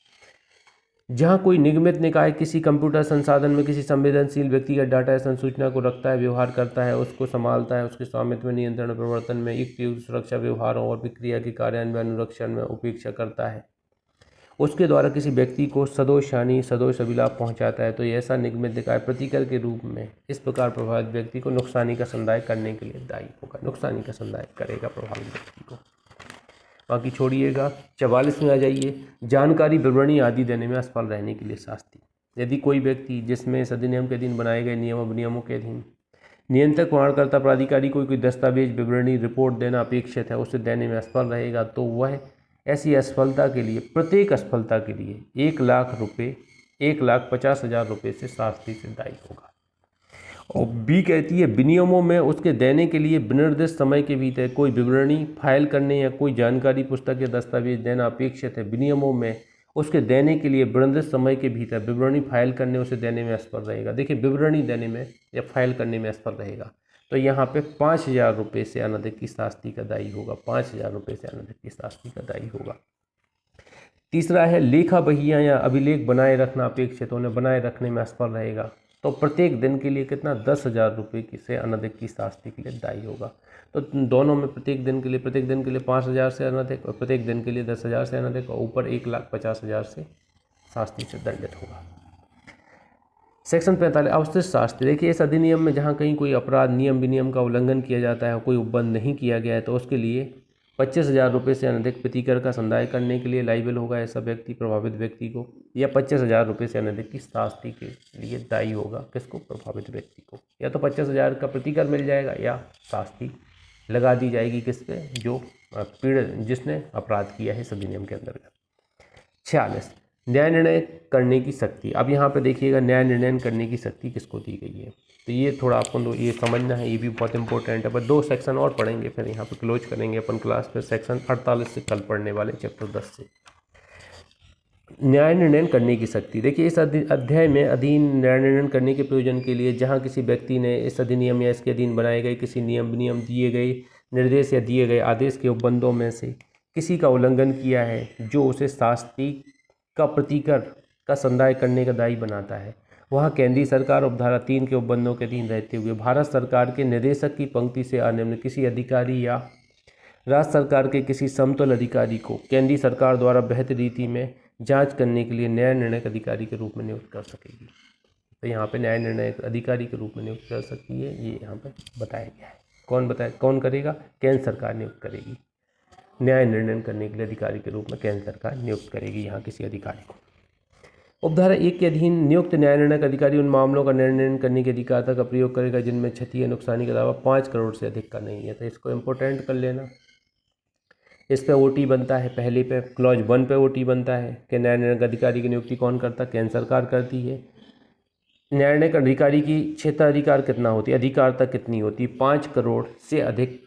जहाँ कोई निगमित निकाय किसी कंप्यूटर संसाधन में किसी संवेदनशील व्यक्तिगत डाटा या संसूचना को रखता है, व्यवहार करता है, उसको संभालता है, उसके स्वामित्व में, नियंत्रण, प्रवर्तन में, युक्त सुरक्षा व्यवहारों और प्रक्रिया के कार्यान्वयन, अनुरक्षण में उपेक्षा करता है, उसके द्वारा किसी व्यक्ति को सदोष हानि सदोष अभिलाभ पहुंचाता है, तो ये ऐसा निगमित निकाय प्रतिकर के रूप में इस प्रकार प्रभावित व्यक्ति को नुकसानी का संदाय करने के लिए दायी होगा। नुकसानी का संदाय करेगा प्रभावित व्यक्ति को। बाकी छोड़िएगा। 44 में आ जाइए, जानकारी विवरणी आदि देने में असफल रहने के लिए शास्ति। यदि कोई व्यक्ति जिसमें इस अधिनियम के अधीन बनाए गए नियम विनियमों के अधीन नियंत्रक प्रमाणकर्ता प्राधिकारी को कोई दस्तावेज विवरणी रिपोर्ट देना अपेक्षित है, उसे देने में असफल रहेगा, तो वह ऐसी असफलता के लिए, प्रत्येक असफलता के लिए 1,50,000 रुपये से शास्ति से दायी होगा। और बी कहती है विनियमों में उसके देने के लिए विनिर्दिष्ट समय के भीतर कोई विवरणी फाइल करने या कोई जानकारी पुस्तक या दस्तावेज देना अपेक्षित है। विनियमों में उसके देने के लिए विनिर्दिष्ट समय के भीतर विवरणी फाइल करने उसे देने में असफल रहेगा। देखिए विवरणी देने में या फाइल करने में असफल रहेगा, तो यहाँ पे 5,000 रुपये से अनधिक की शास्ति का दायी होगा। 5,000 रुपये से अनधिक की शास्ति का दायी होगा। तीसरा है लेखा बहिया या अभिलेख बनाए रखना अपेक्षित, उन्हें बनाए रखने में असफल रहेगा, तो प्रत्येक दिन के लिए कितना, 10,000 रुपये से अनधिक की शास्ति के लिए दायी होगा। तो दोनों में प्रत्येक दिन के लिए 5,000 से अनधिक और प्रत्येक दिन के लिए 10,000 से अनधिक और ऊपर 1,50,000 से शास्ति से दंडित होगा। सेक्शन 45 अवशिष्ट शास्ति। देखिए इस अधिनियम में जहाँ कहीं कोई अपराध नियम विनियम का उल्लंघन किया जाता है, कोई उपबंध नहीं किया गया है, तो उसके लिए 25,000 रुपये से अनधिक प्रतिकर का संदाय करने के लिए लाइबल होगा ऐसा व्यक्ति प्रभावित व्यक्ति को, या 25,000 रुपये से अनधिक की शास्ति के लिए दायी होगा। किसको, प्रभावित व्यक्ति को। या तो 25,000 का प्रतिकर मिल जाएगा या शास्ति लगा दी जाएगी किस पे, जो पीड़ित जिसने अपराध किया है इस अधिनियम के अंतर्गत। 46 न्याय निर्णय करने की शक्ति। अब यहाँ पे देखिएगा न्याय निर्णय करने की शक्ति किसको दी गई है, तो ये थोड़ा आपको ये समझना है, ये भी बहुत इंपॉर्टेंट है। बस 2 सेक्शन और पढ़ेंगे फिर यहाँ पे क्लोज करेंगे अपन क्लास। फिर सेक्शन 48 से कल पढ़ने वाले चैप्टर 10 से। न्याय निर्णय करने की शक्ति। देखिए इस अध्याय में अधीन न्याय निर्णय करने के प्रयोजन के लिए जहाँ किसी व्यक्ति ने इस अधिनियम या इसके अधीन बनाए गए किसी नियम विनियम, दिए गए निर्देश या दिए गए आदेश के उपबंधों में से किसी का उल्लंघन किया है, जो उसे शास्ति का प्रतिकर का संदाय करने का दायी बनाता है, वहाँ केंद्रीय सरकार उपधारा 3 के उपबंधों के अधीन रहते हुए भारत सरकार के निदेशक की पंक्ति से अनिम्न किसी अधिकारी या राज्य सरकार के किसी समतुल्य अधिकारी को केंद्रीय सरकार द्वारा बेहतर रीति में जांच करने के लिए न्याय निर्णय अधिकारी के रूप में नियुक्त कर सकेगी। तो यहाँ पे न्याय निर्णय अधिकारी के रूप में नियुक्त कर सकती है, ये यहाँ पे बताया गया है। कौन करेगा, केंद्र सरकार नियुक्त करेगी। न्याय निर्णय करने के लिए अधिकारी के रूप में केंद्र सरकार नियुक्त करेगी यहाँ किसी अधिकारी को। उपधारा 1 के अधीन नियुक्त न्याय निर्णय अधिकारी उन मामलों का निर्णय करने के अधिकारता का प्रयोग करेगा जिनमें क्षति या नुकसानी का दावा 5 करोड़ से अधिक का नहीं है। तो इसको इम्पोर्टेंट कर लेना। इस पे ओटी बनता है, पहले पे क्लॉज 1 पे ओटी बनता है कि न्याय निर्णय अधिकारी की नियुक्ति कौन करता है, केंद्र सरकार करती है। न्याय निर्णय अधिकारी की क्षेत्राधिकार कितना होती है, अधिकारता कितनी होती, 5 करोड़ से अधिक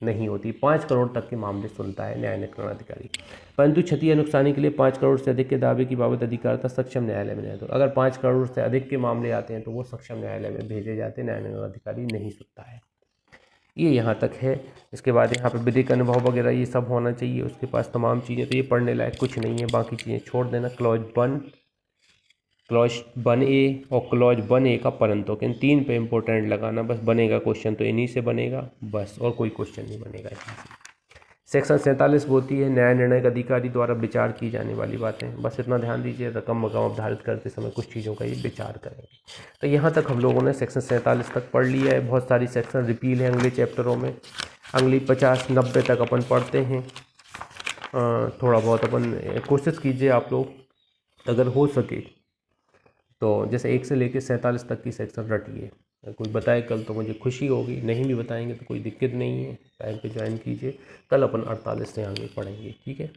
नहीं होती। 5 करोड़ तक के मामले सुनता है न्याय निर्णय अधिकारी, परंतु क्षति या नुकसानी के लिए 5 करोड़ से अधिक के दावे की बाबत अधिकारता सक्षम न्यायालय में नहीं। तो अगर 5 करोड़ से अधिक के मामले आते हैं तो वो सक्षम न्यायालय में भेजे जाते हैं, न्याय निर्णय अधिकारी नहीं सुनता है। ये यहाँ तक है। इसके बाद यहाँ पे विधिक अनुभव वगैरह ये सब होना चाहिए उसके पास तमाम चीज़ें, तो ये पढ़ने लायक कुछ नहीं है, बाकी चीज़ें छोड़ देना। क्लॉज 1A और क्लॉज 1A का परंतु इन 3 पे इंपॉर्टेंट लगाना, बस बनेगा क्वेश्चन तो इन्हीं से बनेगा बस, और कोई क्वेश्चन नहीं बनेगा इसमें से। सेक्शन 47 होती है न्याय निर्णय अधिकारी द्वारा विचार की जाने वाली बातें, बस इतना ध्यान दीजिए, रकम अवधारित करते समय कुछ चीज़ों का ये विचार करेंगे। तो यहाँ तक हम लोगों ने सेक्शन 47 तक पढ़ लिया है। बहुत सारी सेक्शन रिपील है अगले चैप्टरों में, अगली 50-90 तक अपन पढ़ते हैं। थोड़ा बहुत अपन कोशिश कीजिए आप लोग, अगर हो सके तो जैसे 1 से लेकर 47 तक की सेक्शन रटिए। कोई बताए कल तो मुझे खुशी होगी, नहीं भी बताएंगे तो कोई दिक्कत नहीं है, टाइम पे ज्वाइन कीजिए। कल अपन 48 से आगे पढ़ेंगे, ठीक है।